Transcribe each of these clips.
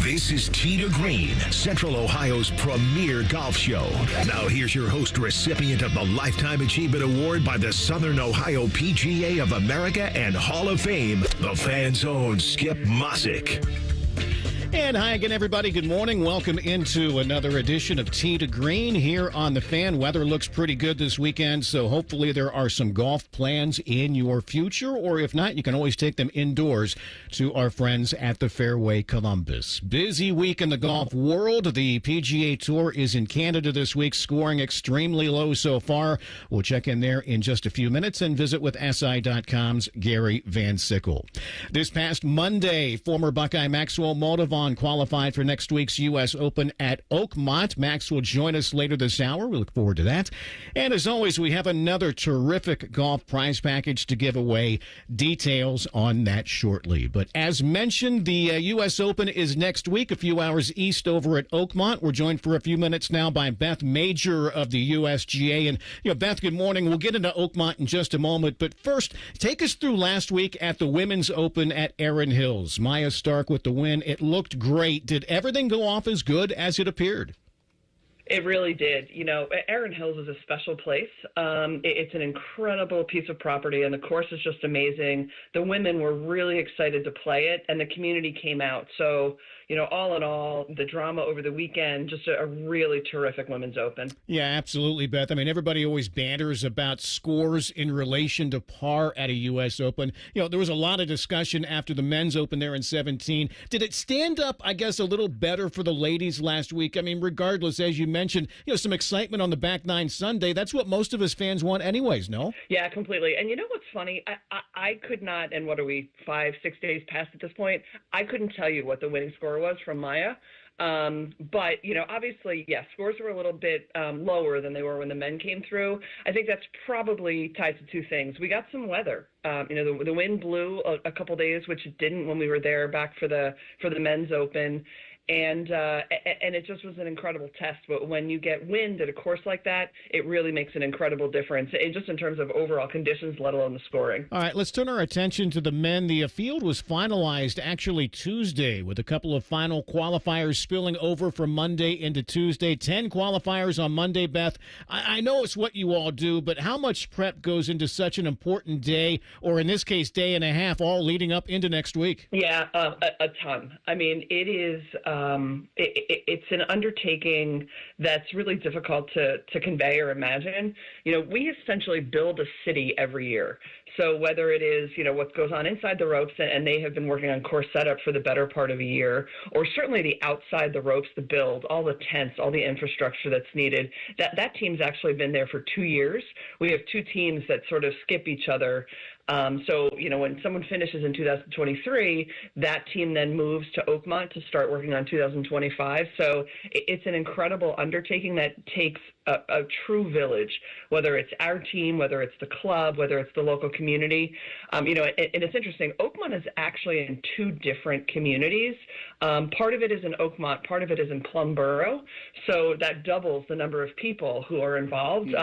This is Tee to Green, Central Ohio's premier golf show. Now here's your host, recipient of the Lifetime Achievement Award by the Southern Ohio PGA of America and Hall of Fame, the Fan's own Skip Mosick. And hi again, everybody. Good morning. Welcome into another edition of Tee to Green here on the Fan. Weather looks pretty good this weekend, so hopefully there are some golf plans in your future, or if not, you can always take them indoors to our friends at the Fairway Columbus. Busy week in the golf world. The PGA Tour is in Canada this week, scoring extremely low so far. We'll check in there in just a few minutes and visit with SI.com's Gary Van Sickle. This past Monday, former Buckeye Maxwell Moldovan qualified for next week's U.S. Open at Oakmont. Max will join us later this hour. We look forward to that. And as always, we have another terrific golf prize package to give away. Details on that shortly. But as mentioned, the U.S. Open is next week, a few hours east over at Oakmont. We're joined for a few minutes now by Beth Major of the USGA. And, Beth, good morning. We'll get into Oakmont in just a moment. But first, take us through last week at the Women's Open at Erin Hills. Maya Stark with the win. It looked great. Did everything go off as good as it appeared? It really did. Erin Hills is a special place. It's an incredible piece of property, and the course is just amazing. The women were really excited to play it, and the community came out. So, all in all, the drama over the weekend, just a really terrific Women's Open. Yeah, absolutely, Beth. I mean, everybody always banters about scores in relation to par at a U.S. Open. There was a lot of discussion after the Men's Open there in 17. Did it stand up, I guess, a little better for the ladies last week? I mean, regardless, as you mentioned, some excitement on the back nine Sunday. That's what most of us fans want anyways, no? Yeah, completely. And you know what's funny? I could not, and what are we, 5-6 days past at this point? I couldn't tell you what the winning score was from Maya. But, obviously, yes, scores were a little bit lower than they were when the men came through. I think that's probably tied to two things. We got some weather. The wind blew a couple days, which it didn't when we were there back for the Men's Open. And it just was an incredible test. But when you get wind at a course like that, it really makes an incredible difference, just in terms of overall conditions, let alone the scoring. All right, let's turn our attention to the men. The field was finalized actually Tuesday with a couple of final qualifiers spilling over from Monday into Tuesday. 10 qualifiers on Monday, Beth. I know it's what you all do, but how much prep goes into such an important day, or in this case, day and a half, all leading up into next week? Yeah, a ton. I mean, it is... it's an undertaking that's really difficult to convey or imagine. We essentially build a city every year. So whether it is, what goes on inside the ropes, and they have been working on course setup for the better part of a year, or certainly the outside the ropes, the build, all the tents, all the infrastructure that's needed, that team's actually been there for 2 years. We have two teams that sort of skip each other. So, when someone finishes in 2023, that team then moves to Oakmont to start working on 2025. So it's an incredible undertaking that takes a true village, whether it's our team, whether it's the club, whether it's the local community. And it's interesting, Oakmont is actually in two different communities. Part of it is in Oakmont, part of it is in Plumboro. So that doubles the number of people who are involved,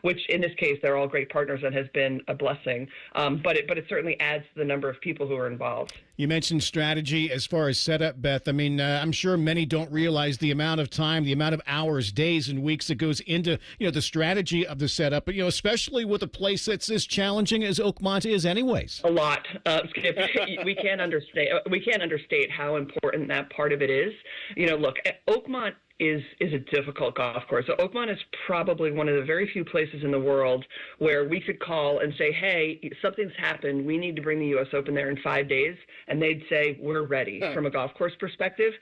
which in this case, they're all great partners and has been a blessing. But it certainly adds to the number of people who are involved. You mentioned strategy as far as setup, Beth. I mean, I'm sure many don't realize the amount of time, the amount of hours, days, and weeks that goes into, the strategy of the setup, but, especially with a place that's as challenging as Oakmont is anyways. A lot. Skip, we can't understate how important that part of it is. Look, Oakmont is a difficult golf course. So Oakmont is probably one of the very few places in the world where we could call and say, hey, something's happened. We need to bring the U.S. Open there in 5 days. And they'd say, we're ready from a golf course perspective,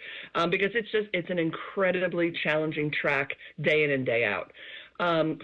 because it's an incredibly challenging track day in and day out.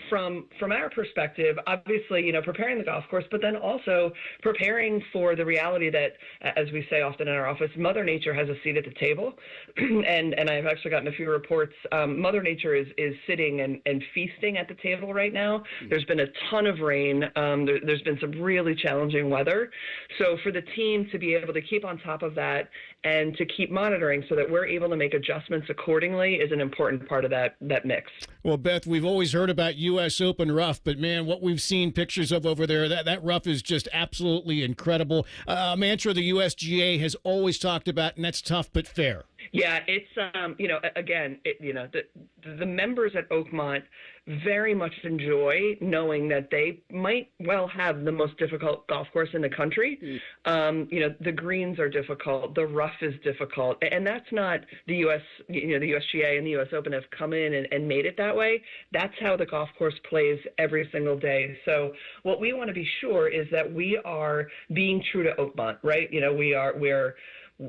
From our perspective, obviously, preparing the golf course, but then also preparing for the reality that, as we say often in our office, Mother Nature has a seat at the table. and I've actually gotten a few reports. Mother Nature is sitting and feasting at the table right now. There's been a ton of rain. There's been some really challenging weather. So for the team to be able to keep on top of that and to keep monitoring so that we're able to make adjustments accordingly is an important part of that mix. Well, Beth, we've always heard about U.S. Open rough, but man, what we've seen pictures of over there, that rough is just absolutely incredible. A mantra the USGA has always talked about, and that's tough but fair. Yeah, it's again, the members at Oakmont very much enjoy knowing that they might well have the most difficult golf course in the country. The greens are difficult, the rough is difficult, and that's not the the USGA and the US Open have come in and made it that way. That's how the golf course plays every single day. So what we want to be sure is that we are being true to Oakmont, right?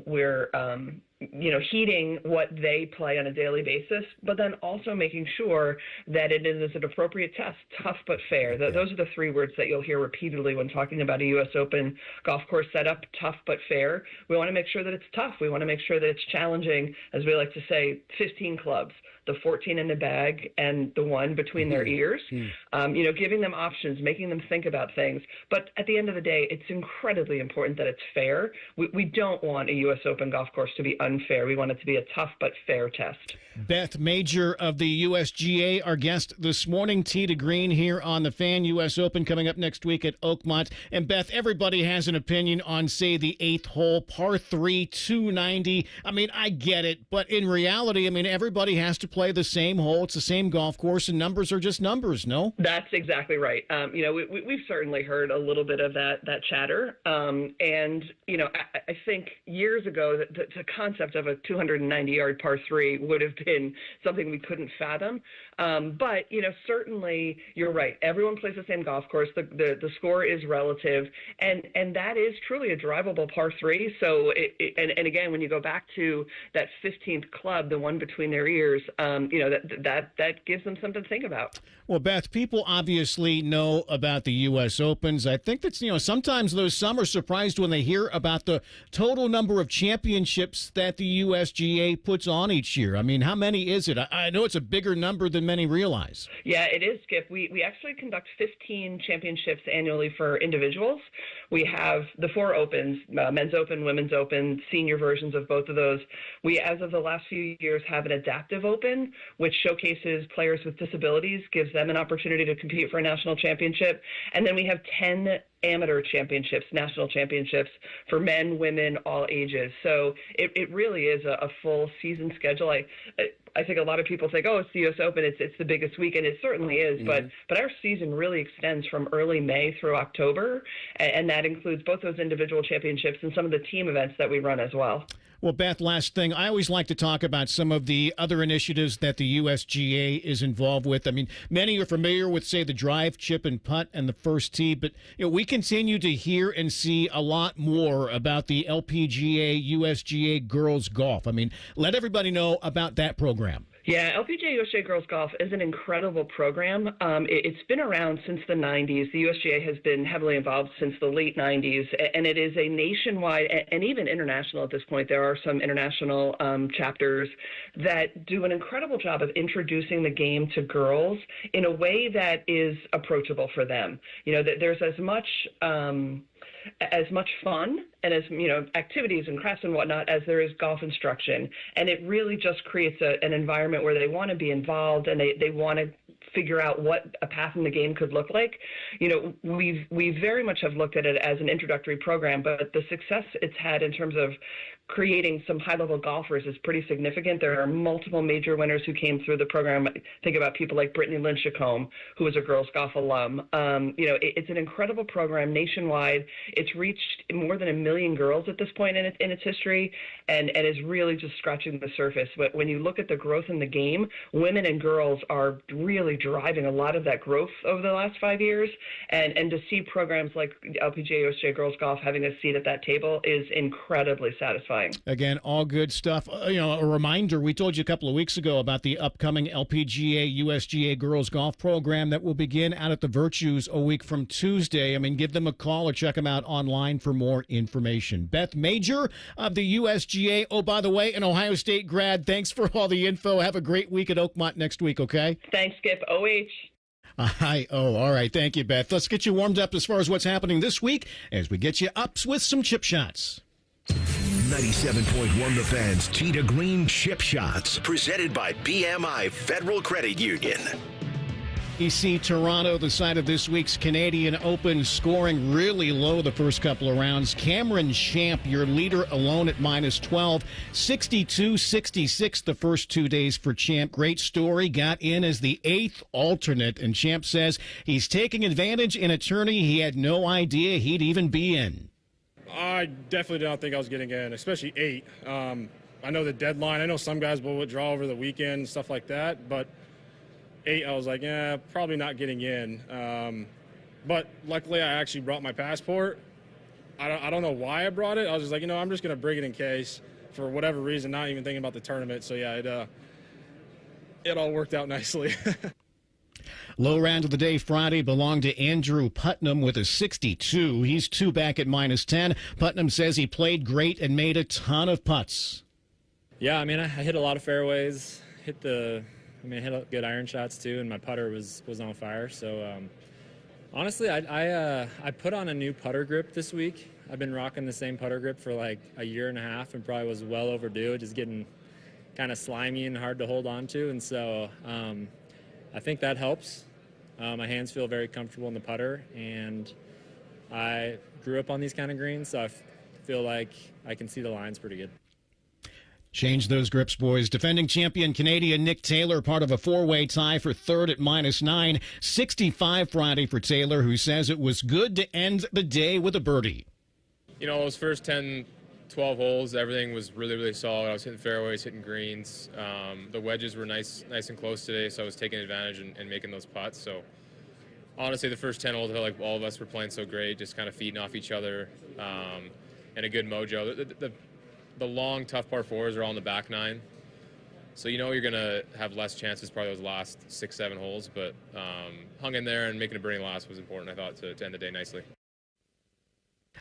We're heeding what they play on a daily basis, but then also making sure that it is an appropriate test, tough but fair. Those are the three words that you'll hear repeatedly when talking about a U.S. Open golf course setup, tough but fair. We want to make sure that it's tough. We want to make sure that it's challenging, as we like to say, 15 clubs, the 14 in the bag and the one between their ears, giving them options, making them think about things. But at the end of the day, it's incredibly important that it's fair. We don't want a U.S. Open golf course to be unfair. We want it to be a tough but fair test. Beth Major of the USGA, our guest this morning. Tee to Green here on the Fan. U.S. Open coming up next week at Oakmont. And Beth, everybody has an opinion on, say, the 8th hole, par 3, 290. I mean, I get it, but in reality, I mean, everybody has to play the same hole. It's the same golf course, and numbers are just numbers, no? That's exactly right. We've certainly heard a little bit of that chatter. I think years ago, the concept of a 290-yard par 3 would have been something we couldn't fathom. But certainly you're right. Everyone plays the same golf course. The score is relative, and that is truly a drivable par 3. So, and again, when you go back to that 15th club, the one between their ears, that gives them something to think about. Well, Beth, people obviously know about the U.S. Opens. I think that's, sometimes some are surprised when they hear about the total number of championships that the USGA puts on each year. I mean, how many is it? I know it's a bigger number than many realize. Yeah, it is, Skip. We actually conduct 15 championships annually for individuals. We have the 4 Opens, Men's Open, Women's Open, senior versions of both of those. We, as of the last few years, have an Adaptive Open, which showcases players with disabilities, gives them an opportunity to compete for a national championship. And then we have 10 amateur championships, national championships for men, women, all ages. So it really is a full season schedule. I think a lot of people think, oh, it's the U.S. Open, it's the biggest weekend. It certainly is, but our season really extends from early May through October, and that includes both those individual championships and some of the team events that we run as well. Well, Beth, last thing, I always like to talk about some of the other initiatives that the USGA is involved with. I mean, many are familiar with, say, the drive, chip, and putt and the first tee, but we continue to hear and see a lot more about the LPGA, USGA girls golf. I mean, let everybody know about that program. Yeah, LPGA USGA Girls Golf is an incredible program. It's been around since the 90s. The USGA has been heavily involved since the late 90s, and it is a nationwide and even international at this point. There are some international chapters that do an incredible job of introducing the game to girls in a way that is approachable for them. There's as much fun and as activities and crafts and whatnot as there is golf instruction, and it really just creates an environment where they want to be involved and they want to figure out what a path in the game could look like. We very much have looked at it as an introductory program, but the success it's had in terms of creating some high-level golfers is pretty significant. There are multiple major winners who came through the program. Think about people like Brittany Lincecum, who is a girls golf alum. It's an incredible program nationwide. It's reached more than 1 million girls at this point in its history, and is really just scratching the surface. But when you look at the growth in the game, women and girls are really driving a lot of that growth over the last 5 years, and to see programs like LPGA USGA Girls Golf having a seat at that table is incredibly satisfying. Again, all good stuff. A reminder, we told you a couple of weeks ago about the upcoming LPGA USGA Girls Golf program that will begin out at the Virtues a week from Tuesday. I mean, give them a call or check them out online for more information. Beth Major of the USGA. Oh, by the way, an Ohio State grad. Thanks for all the info. Have a great week at Oakmont next week, okay? Thanks, Skip. OH. All right. Thank you, Beth. Let's get you warmed up as far as what's happening this week as we get you up with some chip shots. 97.1 The Fan's Tee to Green Chip Shots, presented by BMI Federal Credit Union. BC Toronto, the site of this week's Canadian Open, scoring really low the first couple of rounds. Cameron Champ, your leader, alone at -12. 62-66 the first 2 days for Champ. Great story. Got in as the 8th alternate, and Champ says he's taking advantage in a tourney he had no idea he'd even be in. I definitely did not think I was getting in, especially 8. I know the deadline. I know some guys will withdraw over the weekend and stuff like that, but 8, I was like, yeah, probably not getting in. But luckily, I actually brought my passport. I don't know why I brought it. I was just like, I'm just going to bring it in case for whatever reason, not even thinking about the tournament. So, yeah, it all worked out nicely. Low round of the day Friday belonged to Andrew Putnam with a 62. He's 2 back at -10. Putnam says he played great and made a ton of putts. Yeah, I hit a lot of fairways, I hit good iron shots too, and my putter was on fire. So honestly, I put on a new putter grip this week. I've been rocking the same putter grip for like a year and a half, and probably was well overdue. Just getting kind of slimy and hard to hold on to, and so I think that helps. My hands feel very comfortable in the putter, and I grew up on these kind of greens, so I feel like I can see the lines pretty good. Change those grips, boys. Defending champion Canadian Nick Taylor, part of a 4-way tie for third at -9. 65 Friday for Taylor, who says it was good to end the day with a birdie. Those first 10, 12 holes, everything was really, really solid. I was hitting fairways, hitting greens. The wedges were nice and close today, so I was taking advantage and making those putts. So honestly, the first 10 holes, I felt like all of us were playing so great, just kind of feeding off each other, and a good mojo. The long, tough par 4s are all in the back 9. So you're going to have less chances probably those last 6, 7 holes, but hung in there, and making a birdie last was important, I thought, to end the day nicely.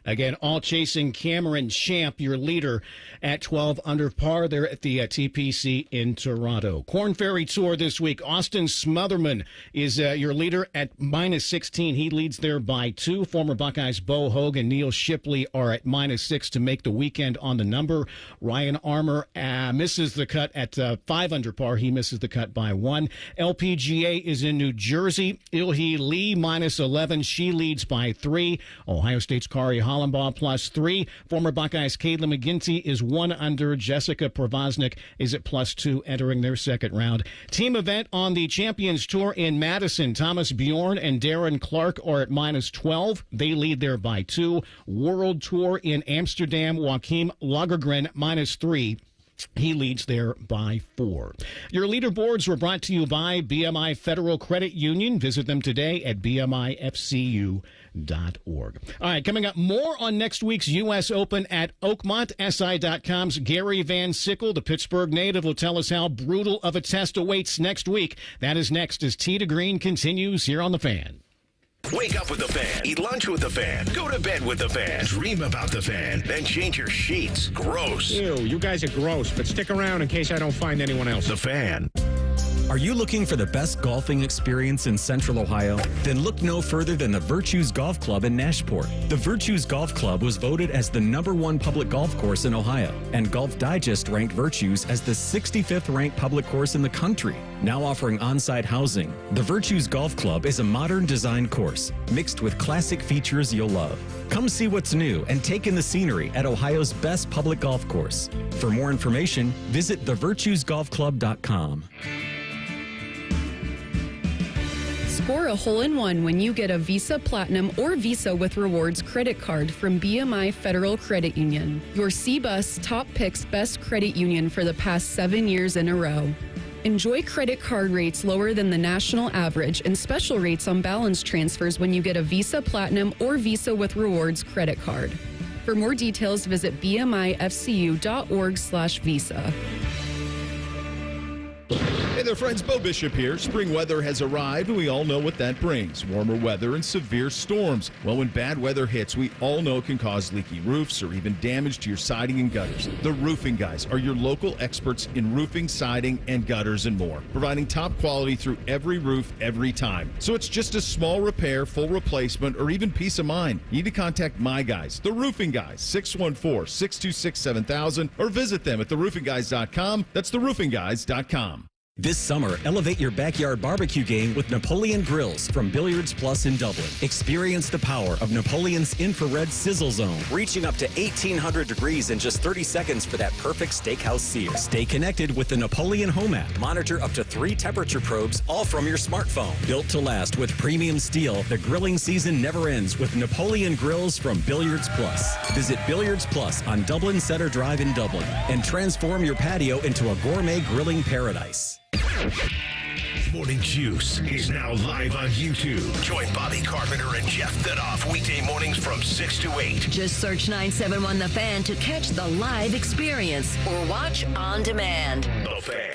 Again, all chasing Cameron Champ, your leader, at 12 under par there at the TPC in Toronto. Corn Ferry Tour this week. Austin Smotherman is your leader at -16. He leads there by 2. Former Buckeyes Bo Hogue and Neil Shipley are at -6 to make the weekend on the number. Ryan Armour misses the cut at 5 under par. He misses the cut by 1. LPGA is in New Jersey. Ilhi Lee -11. She leads by 3. Ohio State's Kari Hollenbaugh +3. Former Buckeyes Caitlin McGinty is 1 under. Jessica Provoznik is at +2 entering their second round. Team event on the Champions Tour in Madison. Thomas Bjorn and Darren Clark are at -12. They lead there by 2. World Tour in Amsterdam. Joachim Lagergren -3. He leads there by 4. Your leaderboards were brought to you by BMI Federal Credit Union. Visit them today at bmifcu.org. All right, coming up, more on next week's U.S. Open at Oakmont. SI.com's Gary Van Sickle, the Pittsburgh native, will tell us how brutal of a test awaits next week. That is next as Tee to Green continues here on The Fan. Wake up with the Fan. Eat lunch with the Fan. Go to bed with the Fan. Dream about the Fan. Then change your sheets. Gross. Ew, you guys are gross, but stick around in case I don't find anyone else. The Fan. Are you looking for the best golfing experience in Central Ohio? Then look no further than the Virtues Golf Club in Nashport. The Virtues Golf Club was voted as the #1 public golf course in Ohio, and Golf Digest ranked Virtues as the 65th ranked public course in the country. Now offering on-site housing, the Virtues Golf Club is a modern design course mixed with classic features you'll love. Come see what's new and take in the scenery at Ohio's best public golf course. For more information, visit thevirtuesgolfclub.com. Score a hole-in-one when you get a Visa Platinum or Visa with Rewards credit card from BMI Federal Credit Union, your C-Bus Top Picks Best Credit Union for the past 7 years in a row. Enjoy credit card rates lower than the national average and special rates on balance transfers when you get a Visa Platinum or Visa with Rewards credit card. For more details, visit bmifcu.org/visa. Hey there, friends. Bo Bishop here. Spring weather has arrived, and we all know what that brings. Warmer weather and severe storms. Well, when bad weather hits, we all know it can cause leaky roofs or even damage to your siding and gutters. The Roofing Guys are your local experts in roofing, siding, and gutters and more, providing top quality through every roof, every time. So it's just a small repair, full replacement, or even peace of mind. You need to contact my guys, the Roofing Guys, 614-626-7000, or visit them at theroofingguys.com. That's theroofingguys.com. This summer, elevate your backyard barbecue game with Napoleon Grills from Billiards Plus in Dublin. Experience the power of Napoleon's infrared sizzle zone, reaching up to 1,800 degrees in just 30 seconds for that perfect steakhouse sear. Stay connected with the Napoleon Home app. Monitor up to 3 temperature probes, all from your smartphone. Built to last with premium steel, the grilling season never ends with Napoleon Grills from Billiards Plus. Visit Billiards Plus on Dublin Center Drive in Dublin and transform your patio into a gourmet grilling paradise. Morning Juice is now live on YouTube. Join Bobby Carpenter and Jeff Thidoff weekday mornings from 6 to 8. Just search 971 The Fan to catch the live experience or watch on demand. The Fan.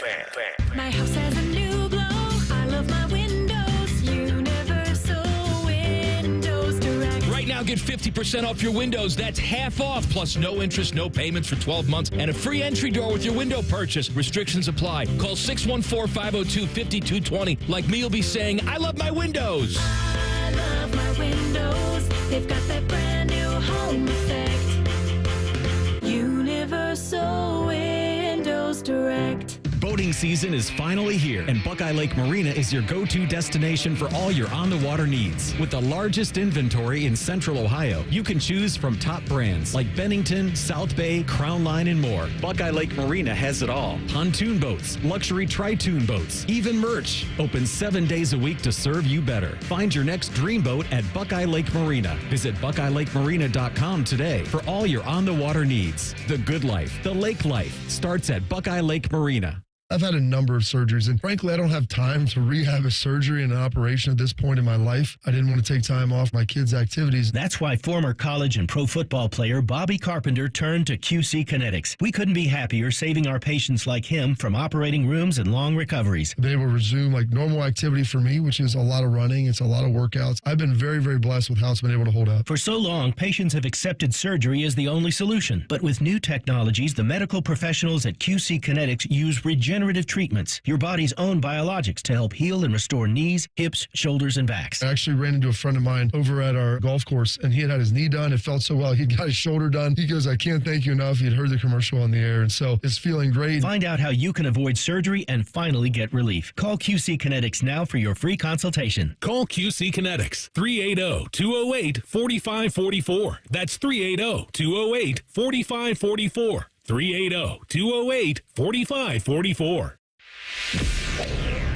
My house has a new glow. I love my windows. Universal Windows Direct. Right now, get 50% off your windows. That's half off, plus no interest, no payments for 12 months, and a free entry door with your window purchase. Restrictions apply. Call 614-502-5220. Like me, you'll be saying, I love my windows. I love my windows. They've got that brand new home effect. Universal Windows Direct. Boating season is finally here, and Buckeye Lake Marina is your go-to destination for all your on-the-water needs. With the largest inventory in Central Ohio, you can choose from top brands like Bennington, South Bay, Crown Line, and more. Buckeye Lake Marina has it all. Pontoon boats, luxury tri-toon boats, even merch. Open 7 days a week to serve you better. Find your next dream boat at Buckeye Lake Marina. Visit BuckeyeLakeMarina.com today for all your on-the-water needs. The good life, the lake life, starts at Buckeye Lake Marina. I've had a number of surgeries, and frankly, I don't have time to rehab a surgery and an operation at this point in my life. I didn't want to take time off my kids' activities. That's why former college and pro football player Bobby Carpenter turned to QC Kinetics. We couldn't be happier saving our patients like him from operating rooms and long recoveries. I've been able to resume like normal activity for me, which is a lot of running. It's a lot of workouts. I've been very, very blessed with how it's been able to hold up. For so long, patients have accepted surgery as the only solution. But with new technologies, the medical professionals at QC Kinetics use regenerative treatments, your body's own biologics, to help heal and restore knees, hips, shoulders, and backs. I actually ran into a friend of mine over at our golf course, and he had his knee done. It felt so well. He got his shoulder done. He goes, I can't thank you enough. He'd heard the commercial on the air, and so it's feeling great. Find out how you can avoid surgery and finally get relief. Call QC Kinetics now for your free consultation. Call QC Kinetics, 380-208-4544. That's 380-208-4544. 380-208-4544.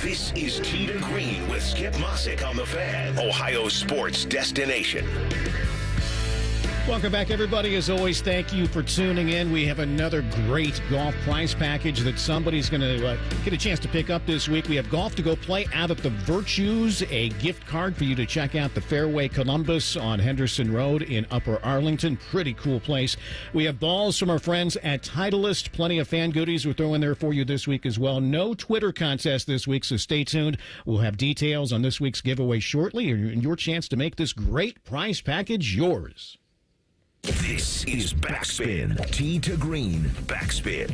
This is Tee to Green with Skip Mossick on the Fan, Ohio sports destination. Welcome back, everybody. As always, thank you for tuning in. We have another great golf prize package that somebody's going to get a chance to pick up this week. We have golf to go play out at the Virtues, a gift card for you to check out the Fairway Columbus on Henderson Road in Upper Arlington. Pretty cool place. We have balls from our friends at Titleist. Plenty of fan goodies we're throwing there for you this week as well. No Twitter contest this week, so stay tuned. We'll have details on this week's giveaway shortly, and your chance to make this great prize package yours. This is Backspin. Tee to Green Backspin.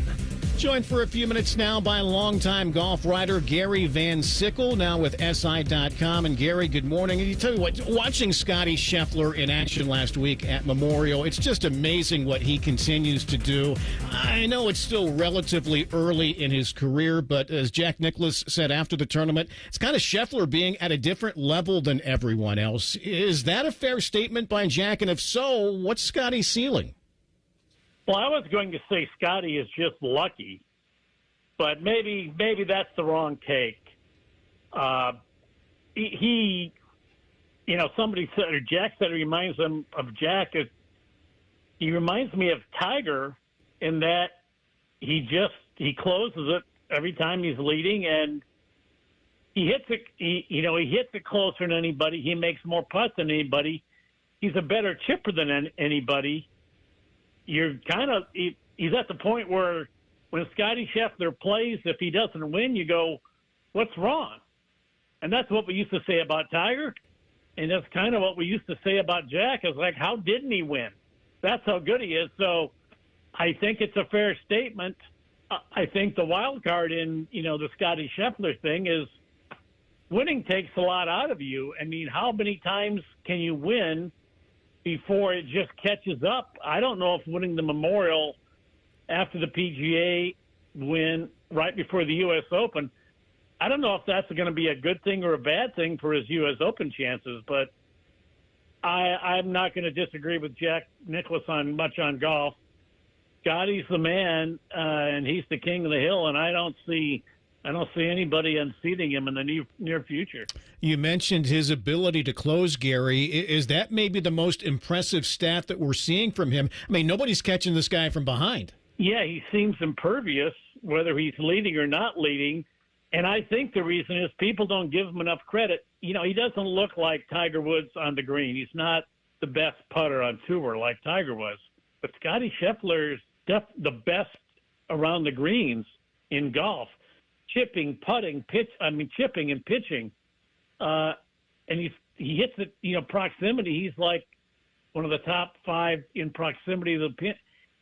Joined for a few minutes now by longtime golf writer Gary Van Sickle, now with SI.com. And Gary, good morning. And you tell you what, watching Scotty Scheffler in action last week at Memorial, it's just amazing what he continues to do. I know it's still relatively early in his career, but as Jack Nicklaus said after the tournament, it's kind of Scheffler being at a different level than everyone else. Is that a fair statement by Jack? And if so, what's Scotty's ceiling? Well, I was going to say Scotty is just lucky, but maybe that's the wrong take. He somebody said, or Jack said, it reminds him of Jack. He reminds me of Tiger in that he closes it every time he's leading, and he hits it. He hits it closer than anybody. He makes more putts than anybody. He's a better chipper than anybody. He's at the point where when Scotty Scheffler plays, if he doesn't win, you go, what's wrong? And that's what we used to say about Tiger. And that's kind of what we used to say about Jack. Is like, how didn't he win? That's how good he is. So I think it's a fair statement. I think the wild card in, the Scotty Scheffler thing is winning takes a lot out of you. I mean, how many times can you win before it just catches up? I don't know if winning the Memorial after the PGA win right before the U.S. Open, I don't know if that's going to be a good thing or a bad thing for his U.S. Open chances, but I'm not going to disagree with Jack Nicklaus much on golf. Scotty's the man, and he's the king of the hill, and I don't see anybody unseating him in the near future. You mentioned his ability to close, Gary. Is that maybe the most impressive stat that we're seeing from him? I mean, nobody's catching this guy from behind. Yeah, he seems impervious, whether he's leading or not leading. And I think the reason is people don't give him enough credit. You know, he doesn't look like Tiger Woods on the green. He's not the best putter on tour like Tiger was. But Scotty Scheffler's the best around the greens in golf. Chipping, putting, chipping and pitching. And he hits it, proximity. He's like one of the top 5 in proximity of the pin.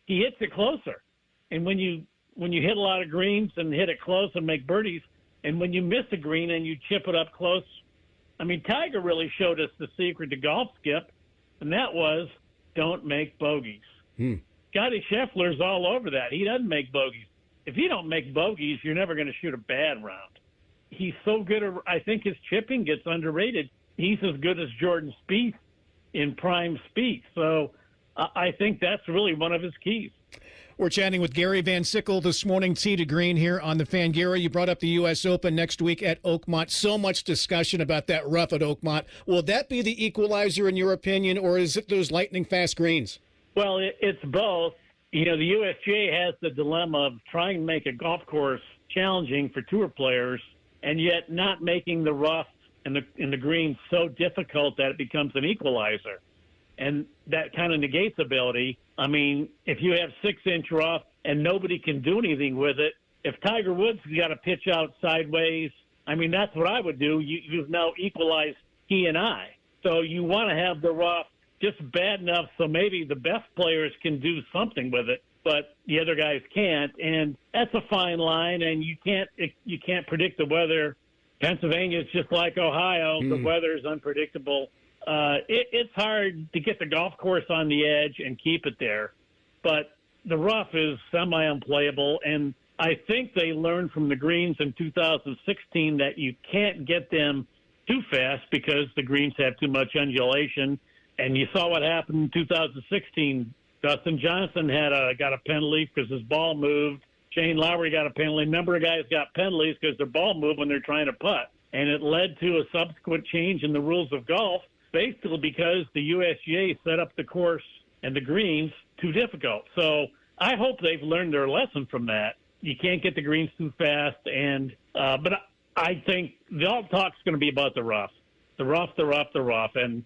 He hits it closer. And when you hit a lot of greens and hit it close and make birdies, and when you miss a green and you chip it up close, I mean, Tiger really showed us the secret to golf, Skip, and that was don't make bogeys. Scotty Scheffler's all over that. He doesn't make bogeys. If you don't make bogeys, you're never going to shoot a bad round. He's so good. I think his chipping gets underrated. He's as good as Jordan Spieth in prime Spieth. So I think that's really one of his keys. We're chatting with Gary Van Sickle this morning, Tee to Green here on the Fan. Gary, you brought up the U.S. Open next week at Oakmont. So much discussion about that rough at Oakmont. Will that be the equalizer in your opinion, or is it those lightning fast greens? Well, it's both. You know, the USGA has the dilemma of trying to make a golf course challenging for tour players and yet not making the rough and the greens so difficult that it becomes an equalizer. And that kind of negates ability. I mean, if you have 6-inch rough and nobody can do anything with it, if Tiger Woods got to pitch out sideways, I mean, that's what I would do. You've now equalized he and I. So you want to have the rough just bad enough so maybe the best players can do something with it, but the other guys can't. And that's a fine line, and you can't predict the weather. Pennsylvania is just like Ohio. The weather is unpredictable. It's hard to get the golf course on the edge and keep it there, but the rough is semi-unplayable, and I think they learned from the greens in 2016 that you can't get them too fast because the greens have too much undulation, and you saw what happened in 2016. Dustin Johnson got a penalty because his ball moved. Shane Lowry got a penalty. A number of guys got penalties because their ball moved when they're trying to putt, and it led to a subsequent change in the rules of golf, basically because the USGA set up the course and the greens too difficult. So I hope they've learned their lesson from that. You can't get the greens too fast, but I think all talk's going to be about the rough, and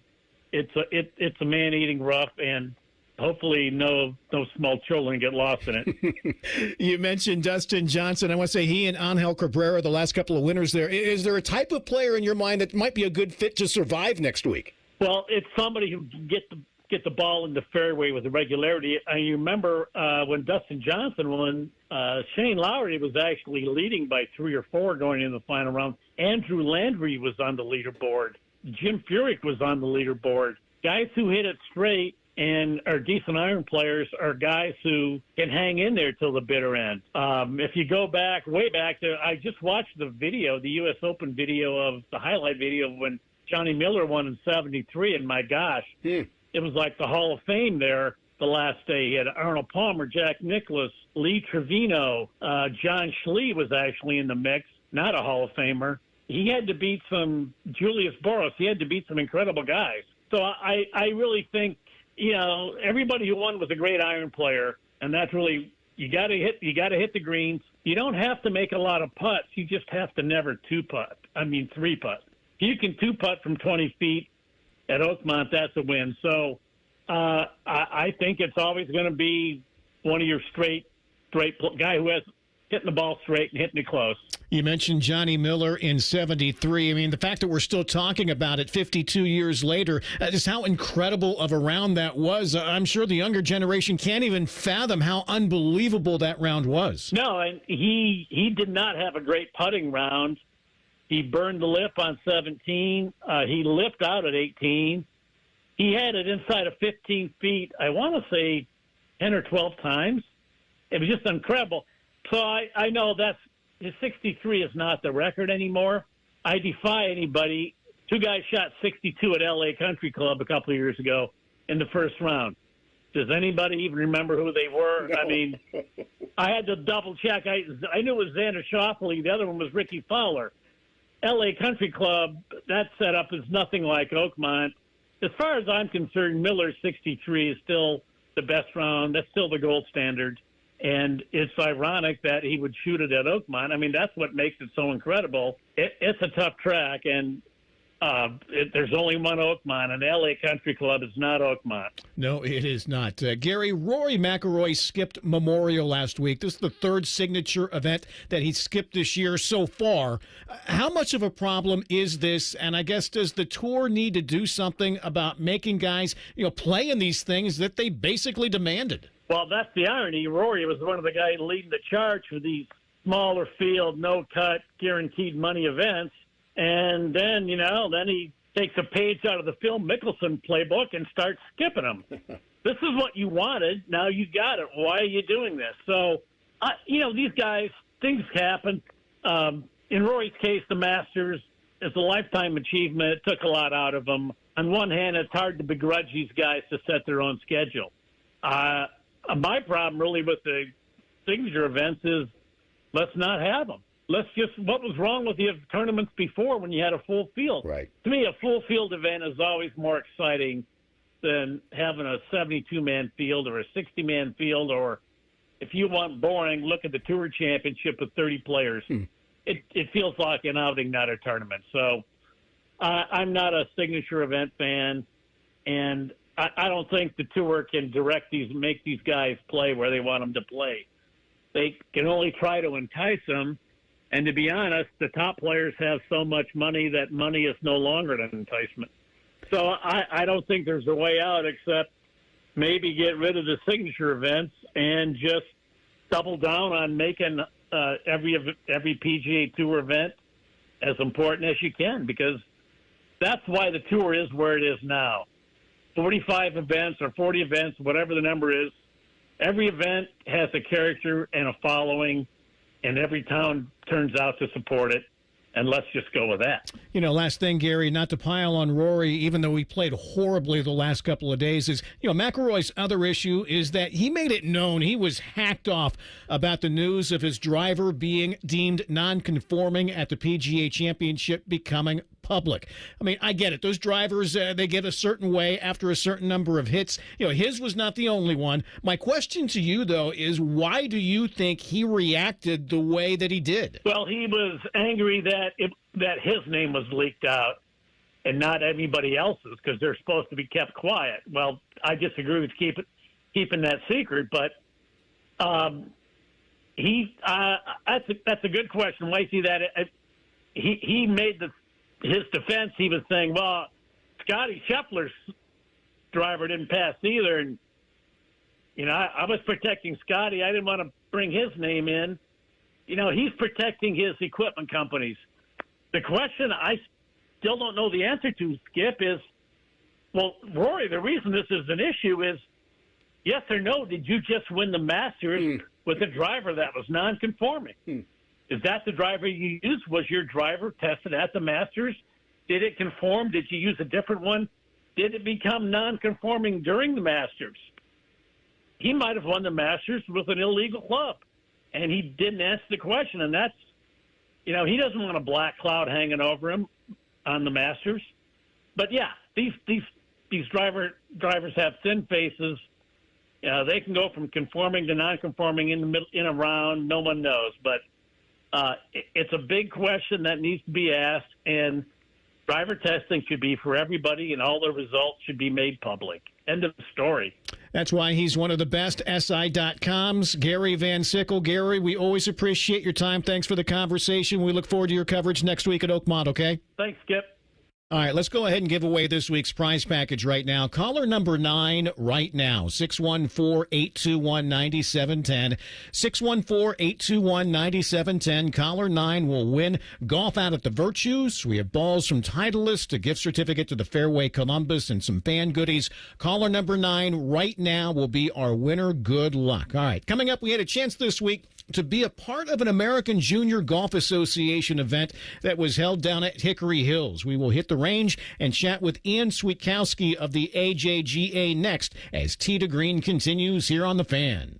it's a man-eating rough, and hopefully no small children get lost in it. You mentioned Dustin Johnson. I want to say he and Angel Cabrera, the last couple of winners there. Is there a type of player in your mind that might be a good fit to survive next week? Well, it's somebody who can get the ball in the fairway with regularity. You remember when Dustin Johnson won, Shane Lowry was actually leading by 3 or 4 going into the final round. Andrew Landry was on the leaderboard. Jim Furyk was on the leaderboard. Guys who hit it straight and are decent iron players are guys who can hang in there till the bitter end. If you go way back, I just watched the video, the U.S. Open video of the highlight video of when Johnny Miller won in 73, and my gosh, it was like the Hall of Fame there the last day. He had Arnold Palmer, Jack Nicklaus, Lee Trevino, John Schley was actually in the mix, not a Hall of Famer. He had to beat some Julius Boros. He had to beat some incredible guys. So I really think, everybody who won was a great iron player, and that's really you got to hit the greens. You don't have to make a lot of putts. You just have to never 3-putt. If you can 2-putt from 20 feet at Oakmont, that's a win. So I think it's always going to be one of your straight guy who has hitting the ball straight and hitting it close. You mentioned Johnny Miller in 73. I mean, the fact that we're still talking about it 52 years later, just how incredible of a round that was. I'm sure the younger generation can't even fathom how unbelievable that round was. No, and he did not have a great putting round. He burned the lip on 17. He lipped out at 18. He had it inside of 15 feet, I want to say 10 or 12 times. It was just incredible. So I know that's his 63 is not the record anymore. I defy anybody. 2 guys shot 62 at L.A. Country Club a couple of years ago in the first round. Does anybody even remember who they were? No. I mean, I had to double check. I knew it was Xander Schauffele. The other one was Ricky Fowler. L.A. Country Club, that setup is nothing like Oakmont. As far as I'm concerned, Miller's 63 is still the best round. That's still the gold standard. And it's ironic that he would shoot it at Oakmont. I mean, that's what makes it so incredible. It's a tough track, and there's only one Oakmont, and L.A. Country Club is not Oakmont. No, it is not. Gary, Rory McIlroy skipped Memorial last week. This is the 3rd signature event that he skipped this year so far. How much of a problem is this? And I guess, does the tour need to do something about making guys, play in these things that they basically demanded? Well, that's the irony. Rory was one of the guys leading the charge for these smaller field, no-cut, guaranteed money events. And then, then he takes a page out of the Phil Mickelson playbook and starts skipping them. This is what you wanted. Now you got it. Why are you doing this? So, these guys, things happen. In Rory's case, the Masters is a lifetime achievement. It took a lot out of them. On one hand, it's hard to begrudge these guys to set their own schedule. My problem really with the signature events is let's not have them. What was wrong with the tournaments before when you had a full field? Right. To me, a full field event is always more exciting than having a 72-man field or a 60-man field, or if you want boring, look at the Tour Championship with 30 players. It feels like an outing, not a tournament. So I'm not a signature event fan, and I don't think the Tour can make these guys play where they want them to play. They can only try to entice them. And to be honest, the top players have so much money that money is no longer an enticement. So I don't think there's a way out except maybe get rid of the signature events and just double down on making every PGA Tour event as important as you can, because that's why the Tour is where it is now. 45 events or 40 events, whatever the number is, every event has a character and a following, and every town turns out to support it, and let's just go with that. Last thing, Gary, not to pile on Rory, even though he played horribly the last couple of days, is, McIlroy's other issue is that he made it known he was hacked off about the news of his driver being deemed non-conforming at the PGA Championship becoming public. I mean, I get it. Those drivers, they get a certain way after a certain number of hits. His was not the only one. My question to you, though, is why do you think he reacted the way that he did? Well, he was angry that his name was leaked out and not anybody else's, because they're supposed to be kept quiet. Well, I disagree with keeping that secret, but that's a good question. Why see that? He made his defense. He was saying, well, Scotty Scheffler's driver didn't pass either, and I was protecting Scotty. I didn't want to bring his name in. He's protecting his equipment companies. The question I still don't know the answer to, Skip, is, well, Rory, the reason this is an issue is, yes or no, did you just win the Masters with a driver that was non-conforming? Is that the driver you used? Was your driver tested at the Masters? Did it conform? Did you use a different one? Did it become non-conforming during the Masters? He might have won the Masters with an illegal club, and he didn't answer the question, and that's, he doesn't want a black cloud hanging over him on the Masters. But yeah, these drivers have thin faces. They can go from conforming to non-conforming in a round. No one knows, but it's a big question that needs to be asked, and driver testing should be for everybody, and all the results should be made public. End of story. That's why he's one of the best SI.com's, Gary Van Sickle. Gary, we always appreciate your time. Thanks for the conversation. We look forward to your coverage next week at Oakmont, okay? Thanks, Skip. All right, let's go ahead and give away this week's prize package right now. Caller number 9 right now, 614-821-9710. 614-821-9710. Caller 9 will win golf out at the Virtues. We have balls from Titleist, a gift certificate to the Fairway Columbus, and some fan goodies. Caller number 9 right now will be our winner. Good luck. All right, coming up, we had a chance this week to be a part of an American Junior Golf Association event that was held down at Hickory Hills. We will hit the range and chat with Ian Swietkowski of the AJGA next as Tee to Green continues here on The Fan.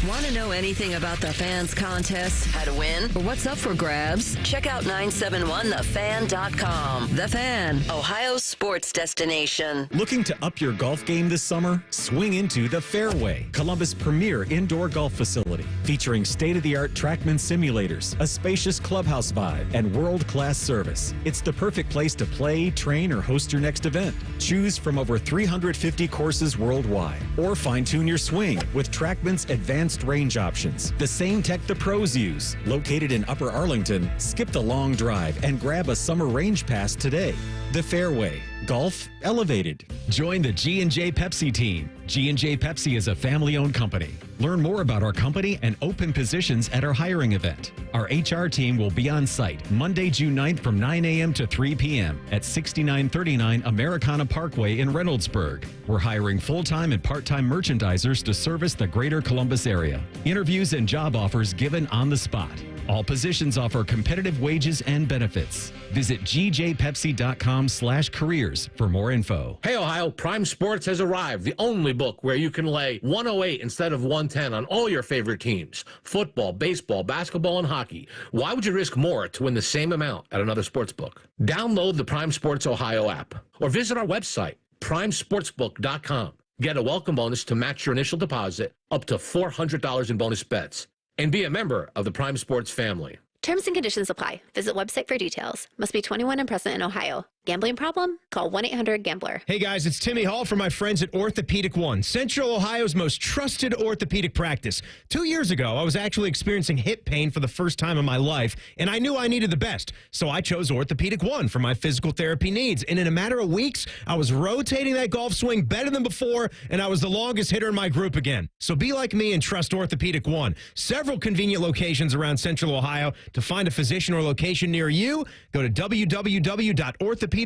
Want to know anything about the Fans contest, how to win, or what's up for grabs? Check out 971thefan.com. The Fan, Ohio's sports destination. Looking to up your golf game this summer? Swing into the Fairway, Columbus' premier indoor golf facility, featuring state-of-the-art TrackMan simulators, a spacious clubhouse vibe, and world-class service. It's the perfect place to play, train, or host your next event. Choose from over 350 courses worldwide, or fine-tune your swing with TrackMan's advanced range options, the same tech the pros use. Located in Upper Arlington, skip the long drive and grab a summer range pass today. The Fairway, golf elevated. Join the G&J Pepsi team. G&J Pepsi is a family-owned company. Learn more about our company and open positions at our hiring event. Our HR team will be on site Monday, June 9th from 9 a.m. to 3 p.m. at 6939 Americana Parkway in Reynoldsburg. We're hiring full-time and part-time merchandisers to service the greater Columbus area. Interviews and job offers given on the spot. All positions offer competitive wages and benefits. Visit gjpepsi.com/careers for more info. Hey, Ohio, Prime Sports has arrived, the only book where you can lay 108 instead of 110 on all your favorite teams. Football, baseball, basketball, and hockey. Why would you risk more to win the same amount at another sports book? Download the Prime Sports Ohio app or visit our website, primesportsbook.com. Get a welcome bonus to match your initial deposit up to $400 in bonus bets. And be a member of the Prime Sports family. Terms and conditions apply. Visit website for details. Must be 21 and present in Ohio. Gambling problem? Call 1-800-GAMBLER. Hey guys, it's Timmy Hall from my friends at Orthopedic One, Central Ohio's most trusted orthopedic practice. 2 years ago, I was actually experiencing hip pain for the first time in my life, and I knew I needed the best. So I chose Orthopedic One for my physical therapy needs. And in a matter of weeks, I was rotating that golf swing better than before, and I was the longest hitter in my group again. So be like me and trust Orthopedic One. Several convenient locations around Central Ohio. To find a physician or location near you, go to www.orthopedic1.com.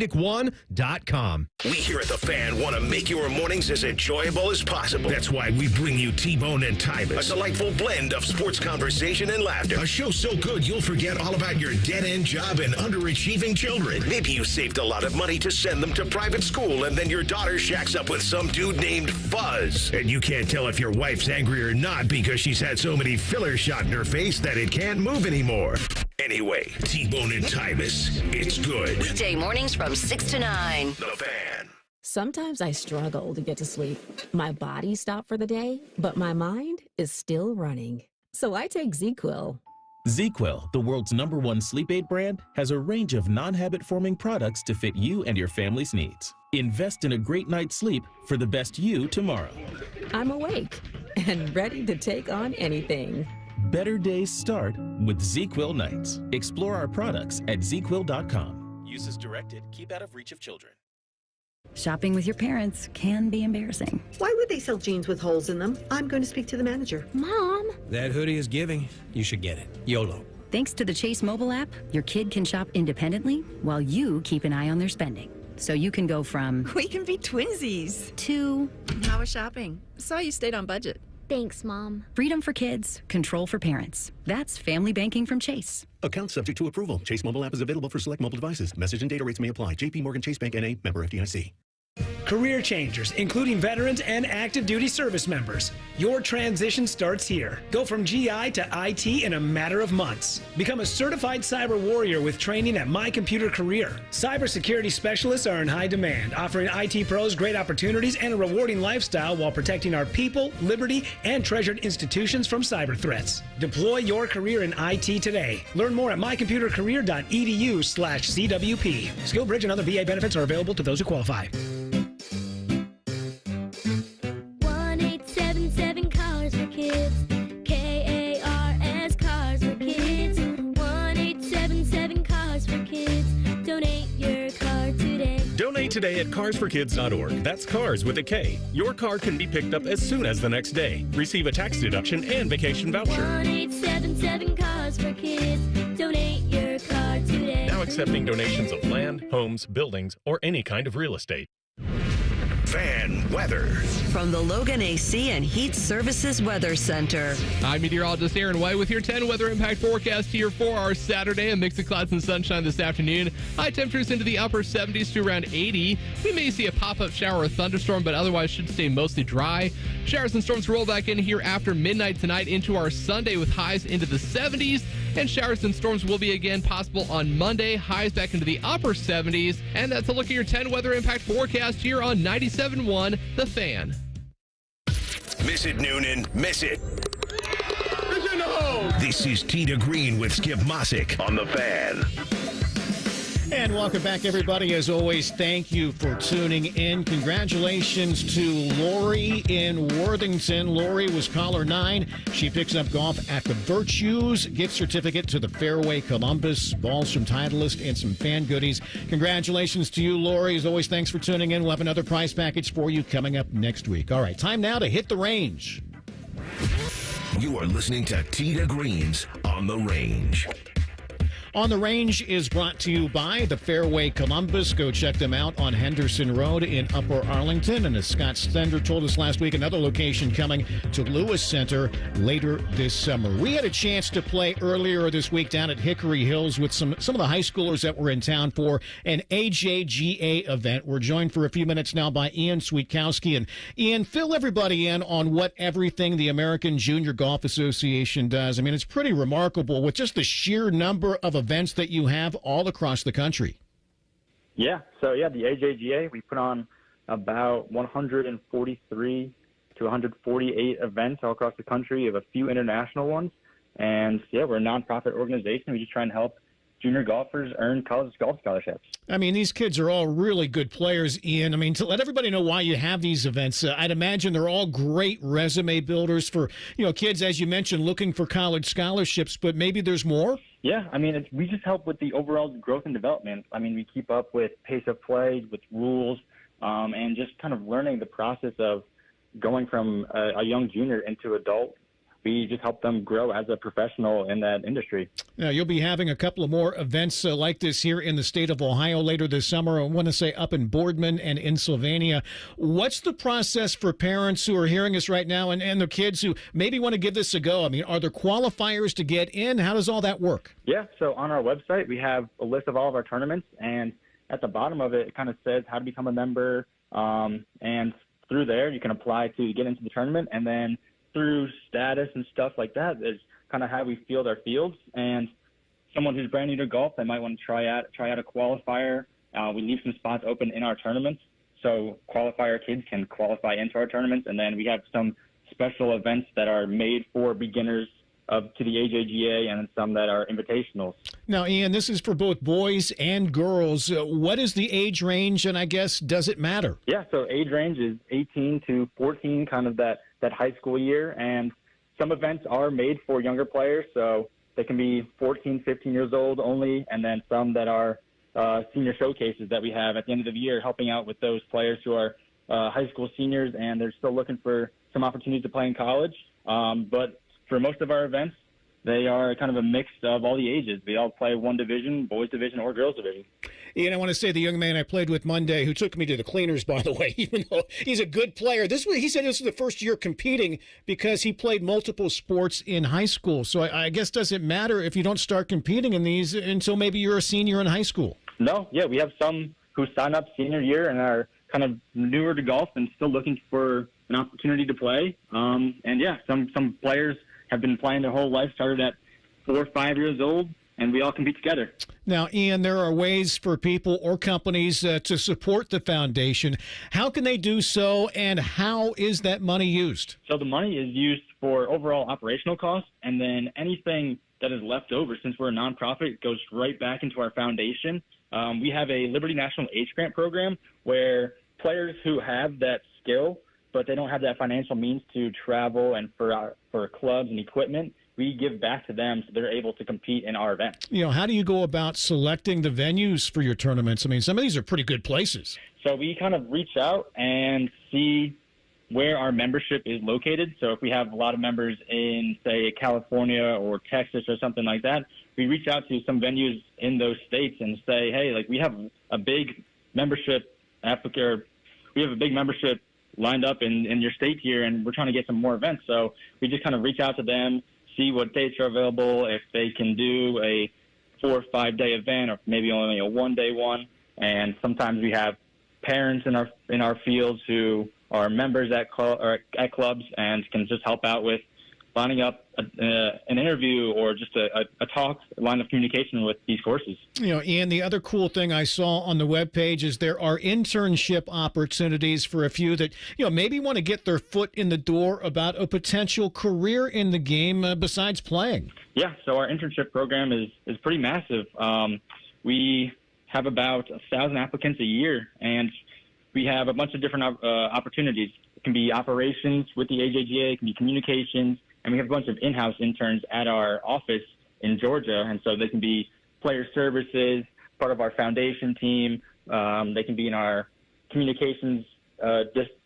We here at The Fan want to make your mornings as enjoyable as possible. That's why we bring you T-Bone and Tyvus, a delightful blend of sports conversation and laughter. A show so good you'll forget all about your dead-end job and underachieving children. Maybe you saved a lot of money to send them to private school, and then your daughter shacks up with some dude named Fuzz. And you can't tell if your wife's angry or not because she's had so many fillers shot in her face that it can't move anymore. Anyway, T-Bone and Tyvus, it's good. Weekday mornings from 6 to 9. The Fan. Sometimes I struggle to get to sleep. My body stopped for the day, but my mind is still running. So I take ZzzQuil. ZzzQuil, the world's #1 sleep aid brand, has a range of non-habit-forming products to fit you and your family's needs. Invest in a great night's sleep for the best you tomorrow. I'm awake and ready to take on anything. Better days start with ZzzQuil nights. Explore our products at ZzzQuil.com. Use as directed. Keep out of reach of children. Shopping with your parents can be embarrassing. Why would they sell jeans with holes in them? I'm going to speak to the manager. Mom! That hoodie is giving. You should get it. YOLO. Thanks to the Chase mobile app, your kid can shop independently while you keep an eye on their spending. So you can go from... We can be twinsies. ...to... How was shopping? Saw you stayed on budget. Thanks, Mom. Freedom for kids, control for parents. That's family banking from Chase. Account subject to approval. Chase mobile app is available for select mobile devices. Message and data rates may apply. JP Morgan Chase Bank N.A. Member FDIC. Career changers, including veterans and active duty service members. Your transition starts here. Go from GI to IT in a matter of months. Become a certified cyber warrior with training at My Computer Career. Cybersecurity specialists are in high demand, offering IT pros great opportunities and a rewarding lifestyle while protecting our people, liberty, and treasured institutions from cyber threats. Deploy your career in IT today. Learn more at mycomputercareer.edu/CWP. SkillBridge and other VA benefits are available to those who qualify. 1877 Cars for Kids. KARS Cars for Kids. 1877 Cars for Kids. Donate your car today. Donate today at carsforkids.org. That's cars with a K. Your car can be picked up as soon as the next day. Receive a tax deduction and vacation voucher. 1877 Cars for Kids. Donate your car today. Now accepting donations of land, homes, buildings, or any kind of real estate. Fan weather. From the Logan AC and Heat Services Weather Center. I'm meteorologist Aaron White with your 10 weather impact forecast here for our Saturday. A mix of clouds and sunshine this afternoon. High temperatures into the upper 70s to around 80. We may see a pop-up shower or thunderstorm, but otherwise should stay mostly dry. Showers and storms roll back in here after midnight tonight into our Sunday with highs into the 70s. And showers and storms will be again possible on Monday. Highs back into the upper 70s. And that's a look at your 10 weather impact forecast here on 97.1 The Fan. Miss it, Noonan. Miss it. This is Tee to Green with Skip Mosick on The Fan. And welcome back, everybody. As always, thank you for tuning in. Congratulations to Lori in Worthington. Lori was caller 9. She picks up golf at the Virtues. Gift certificate to the Fairway Columbus. Balls from Titleist and some fan goodies. Congratulations to you, Lori. As always, thanks for tuning in. We'll have another prize package for you coming up next week. All right, time now to hit the range. You are listening to Tee to Greens on the Range. On the Range is brought to you by the Fairway Columbus. Go check them out on Henderson Road in Upper Arlington. And as Scott Stender told us last week, another location coming to Lewis Center later this summer. We had a chance to play earlier this week down at Hickory Hills with some of the high schoolers that were in town for an AJGA event. We're joined for a few minutes now by Ian Swietkowski. And Ian, fill everybody in on what everything the American Junior Golf Association does. I mean, it's pretty remarkable with just the sheer number of events that you have all across the country. Yeah, so the AJGA, we put on about 143 to 148 events all across the country. We have a few international ones. And we're a nonprofit organization. We just try and help junior golfers earn college golf scholarships. I mean, these kids are all really good players, Ian. I mean, to let everybody know why you have these events, I'd imagine they're all great resume builders for, kids, as you mentioned, looking for college scholarships, but maybe there's more? Yeah, I mean, we just help with the overall growth and development. I mean, we keep up with pace of play, with rules, and just kind of learning the process of going from a young junior into adult. We just help them grow as a professional in that industry. Now, you'll be having a couple of more events like this here in the state of Ohio later this summer. I want to say up in Boardman and in Sylvania. What's the process for parents who are hearing us right now and their kids who maybe want to give this a go? I mean, are there qualifiers to get in? How does all that work? Yeah, so on our website, we have a list of all of our tournaments, and at the bottom of it, it kind of says how to become a member, and through there, you can apply to get into the tournament, and then through status and stuff like that is kind of how we field our fields. And someone who's brand new to golf, they might want to try out a qualifier. We leave some spots open in our tournaments, so qualifier kids can qualify into our tournaments. And then we have some special events that are made for beginners to the AJGA and some that are invitationals. Now, Ian, this is for both boys and girls. What is the age range, and I guess, does it matter? Yeah, so age range is 18 to 14, kind of that high school year, and some events are made for younger players, so they can be 14, 15 years old only, and then some that are senior showcases that we have at the end of the year, helping out with those players who are high school seniors and they're still looking for some opportunities to play in college. But for most of our events, they are kind of a mix of all the ages. We all play one division, boys division or girls division. Ian, I want to say the young man I played with Monday, who took me to the cleaners, by the way, even though he's a good player. He said this was the first year competing because he played multiple sports in high school. So I guess does it matter if you don't start competing in these until maybe you're a senior in high school? No, we have some who sign up senior year and are kind of newer to golf and still looking for an opportunity to play. Some players have been playing their whole life, started at 4 or 5 years old, and we all compete together. Now, Ian, there are ways for people or companies to support the foundation. How can they do so, and how is that money used? So the money is used for overall operational costs, and then anything that is left over, since we're a nonprofit, goes right back into our foundation. We have a Liberty National Age Grant program where players who have that skill but they don't have that financial means to travel and for clubs and equipment, we give back to them so they're able to compete in our events. How do you go about selecting the venues for your tournaments? I mean, some of these are pretty good places. So we kind of reach out and see where our membership is located. So if we have a lot of members in, say, California or Texas or something like that, we reach out to some venues in those states and say, hey, we have a big membership we have a big membership lined up in your state here, and we're trying to get some more events. So we just kind of reach out to them, see what dates are available, if they can do a 4 or 5 day event or maybe only a 1 day one. And sometimes we have parents in our fields who are members at clubs and can just help out with lining up an interview or just a talk, line of communication with these courses. You know, Ian, the other cool thing I saw on the webpage is there are internship opportunities for a few that, you know, maybe want to get their foot in the door about a potential career in the game besides playing. Yeah, so our internship program is pretty massive. We have about 1,000 applicants a year, and we have a bunch of different opportunities. It can be operations with the AJGA, it can be communications, and we have a bunch of in-house interns at our office in Georgia, and so they can be player services, part of our foundation team. They can be in our communications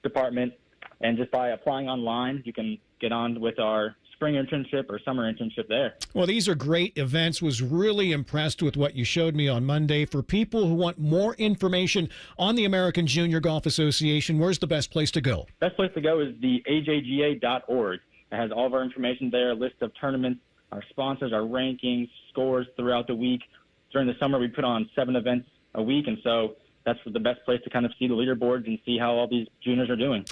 department, and just by applying online, you can get on with our spring internship or summer internship there. Well, these are great events. Was really impressed with what you showed me on Monday. For people who want more information on the American Junior Golf Association, where's the best place to go? Best place to go is the AJGA.org. It has all of our information there, a list of tournaments, our sponsors, our rankings, scores throughout the week. During the summer, we put on 7 events a week, and so that's the best place to kind of see the leaderboards and see how all these juniors are doing.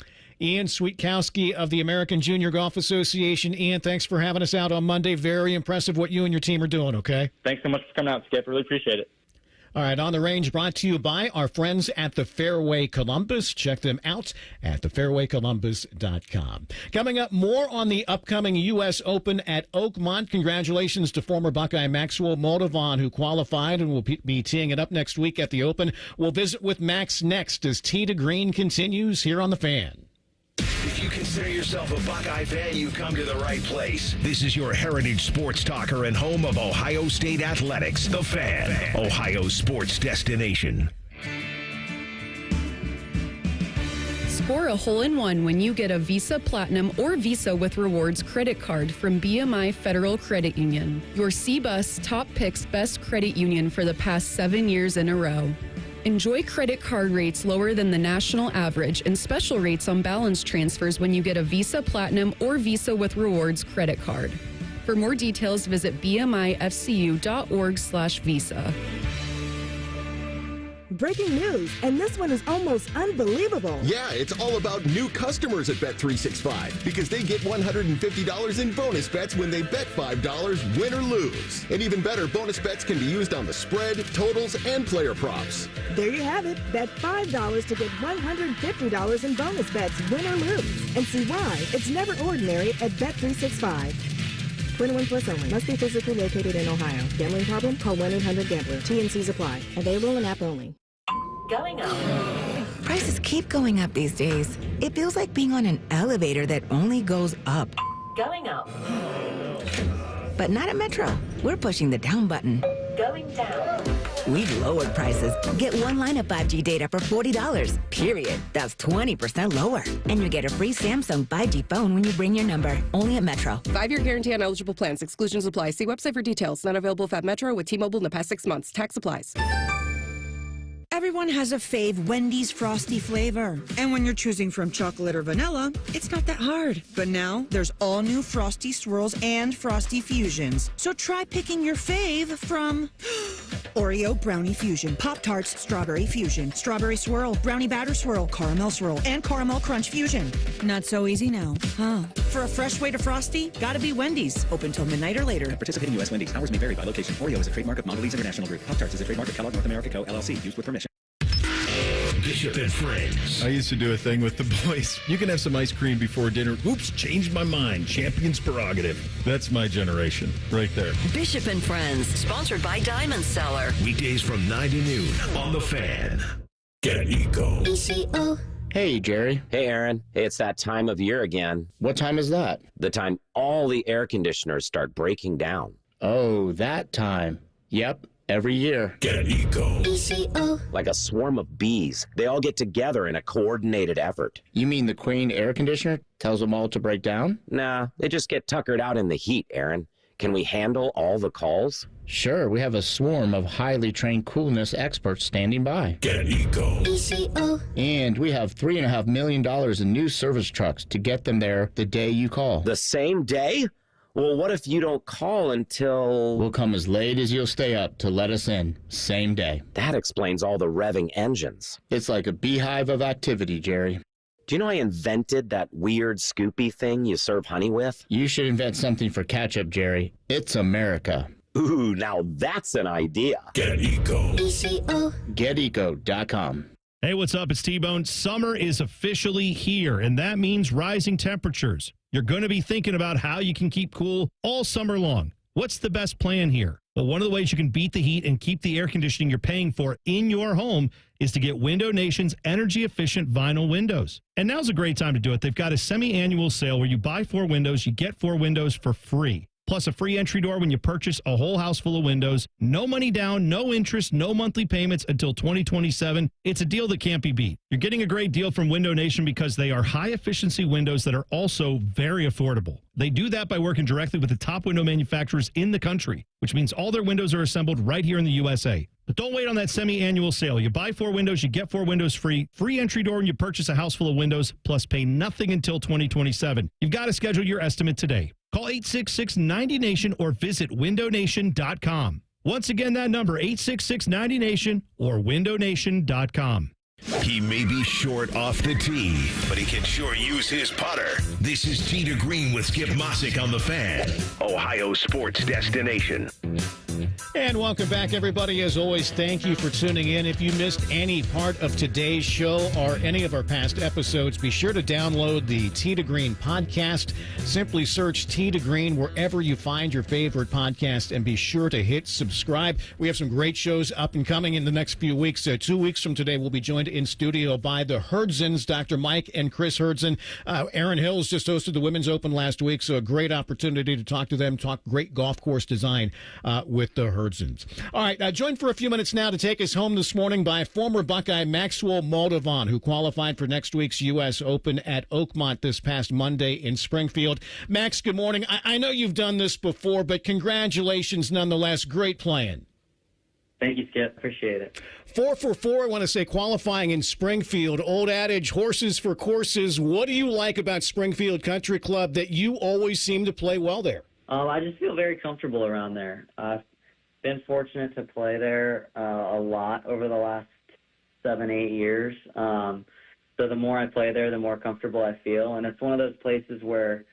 Ian Swietkowski of the American Junior Golf Association. Ian, thanks for having us out on Monday. Very impressive what you and your team are doing, okay? Thanks so much for coming out, Skip. Really appreciate it. All right, On the Range brought to you by our friends at the Fairway Columbus. Check them out at thefairwaycolumbus.com. Coming up, more on the upcoming U.S. Open at Oakmont. Congratulations to former Buckeye Maxwell Moldovan, who qualified and will be teeing it up next week at the Open. We'll visit with Max next as Tee to Green continues here on The Fan. If you consider yourself a Buckeye fan, you've come to the right place. This is your heritage sports talker and home of Ohio State athletics, The Fan, Ohio's sports destination. Score a hole-in-one when you get a Visa Platinum or Visa with Rewards credit card from BMI Federal Credit Union, your C-Bus Top Picks Best Credit Union for the past 7 years in a row. Enjoy credit card rates lower than the national average and special rates on balance transfers when you get a Visa Platinum or Visa with Rewards credit card. For more details, visit bmifcu.org/visa. Breaking news, and this one is almost unbelievable. Yeah, it's all about new customers at Bet365 because they get $150 in bonus bets when they bet $5, win or lose. And even better, bonus bets can be used on the spread, totals, and player props. There you have it. Bet $5 to get $150 in bonus bets, win or lose. And see why it's never ordinary at Bet365. 21 plus only. Must be physically located in Ohio. Gambling problem? Call 1-800-GAMBLER. T&Cs apply. Available in app only. Going up. Prices keep going up these days. It feels like being on an elevator that only goes up. Going up. But not at Metro. We're pushing the down button. Going down. We've lowered prices. Get one line of 5G data for $40. Period. That's 20% lower. And you get a free Samsung 5G phone when you bring your number. Only at Metro. 5-year guarantee on eligible plans. Exclusions apply. See website for details. Not available at Metro with T-Mobile in the past 6 months. Tax applies. Everyone has a fave Wendy's Frosty flavor. And when you're choosing from chocolate or vanilla, it's not that hard. But now, there's all new Frosty Swirls and Frosty Fusions. So try picking your fave from Oreo Brownie Fusion, Pop-Tarts Strawberry Fusion, Strawberry Swirl, Brownie Batter Swirl, Caramel Swirl, and Caramel Crunch Fusion. Not so easy now, huh? For a fresh way to Frosty, gotta be Wendy's. Open till midnight or later. Participating U.S. Wendy's. Hours may vary by location. Oreo is a trademark of Mondelez International Group. Pop-Tarts is a trademark of Kellogg North America Co., LLC. Used with permission. Bishop and Friends. I used to do a thing with the boys. You can have some ice cream before dinner. Oops, changed my mind. Champion's prerogative. That's my generation, right there. Bishop and Friends, sponsored by Diamond Cellar. Weekdays from 9 to noon on The Fan. Get Eco. ECO. Hey, Jerry. Hey, Aaron. Hey, it's that time of year again. What time is that? The time all the air conditioners start breaking down. Oh, that time. Yep. Every year. Get Eco. ECO. Like a swarm of bees. They all get together in a coordinated effort. You mean the Queen air conditioner tells them all to break down? Nah, they just get tuckered out in the heat, Aaron. Can we handle all the calls? Sure, we have a swarm of highly trained coolness experts standing by. Get Eco. ECO. And we have $3.5 million in new service trucks to get them there the day you call. The same day? Well, what if you don't call until... We'll come as late as you'll stay up to let us in. Same day. That explains all the revving engines. It's like a beehive of activity, Jerry. Do you know I invented that weird Scoopy thing you serve honey with? You should invent something for ketchup, Jerry. It's America. Ooh, now that's an idea. Get Eco. ECO. GetEco.com. Hey, what's up? It's T-Bone. Summer is officially here, and that means rising temperatures. You're going to be thinking about how you can keep cool all summer long. What's the best plan here? Well, one of the ways you can beat the heat and keep the air conditioning you're paying for in your home is to get Window Nation's energy-efficient vinyl windows. And now's a great time to do it. They've got a semi-annual sale where you buy 4 windows, you get 4 windows for free. Plus a free entry door when you purchase a whole house full of windows. No money down, no interest, no monthly payments until 2027. It's a deal that can't be beat. You're getting a great deal from Window Nation because they are high-efficiency windows that are also very affordable. They do that by working directly with the top window manufacturers in the country, which means all their windows are assembled right here in the USA. But don't wait on that semi-annual sale. You buy 4 windows, you get 4 windows free. Free entry door when you purchase a house full of windows, plus pay nothing until 2027. You've got to schedule your estimate today. Call 866-90NATION or visit windownation.com. Once again, that number, 866-90NATION or windownation.com. He may be short off the tee, but he can sure use his putter. This is Tee to Green with Skip Mossick on The Fan, Ohio sports destination. And welcome back, everybody. As always, thank you for tuning in. If you missed any part of today's show or any of our past episodes, be sure to download the Tee to Green podcast. Simply search Tee to Green wherever you find your favorite podcast, and be sure to hit subscribe. We have some great shows up and coming in the next few weeks. 2 weeks from today, we'll be joined in studio by the Herdzens, Dr. Mike and Chris Herdzen. Aaron Hills just hosted the Women's Open last week, so a great opportunity to talk to them, talk great golf course design with the Herdzens. All right, joined for a few minutes now to take us home this morning by former Buckeye Maxwell Moldovan, who qualified for next week's U.S. Open at Oakmont this past Monday in Springfield. Max, good morning. I know you've done this before, but congratulations nonetheless. Great playing. Thank you, Skip. Appreciate it. 4 for 4, I want to say, qualifying in Springfield. Old adage, horses for courses. What do you like about Springfield Country Club that you always seem to play well there? I just feel very comfortable around there. I've been fortunate to play there a lot over the last 7-8 years. So the more I play there, the more comfortable I feel. And it's one of those places where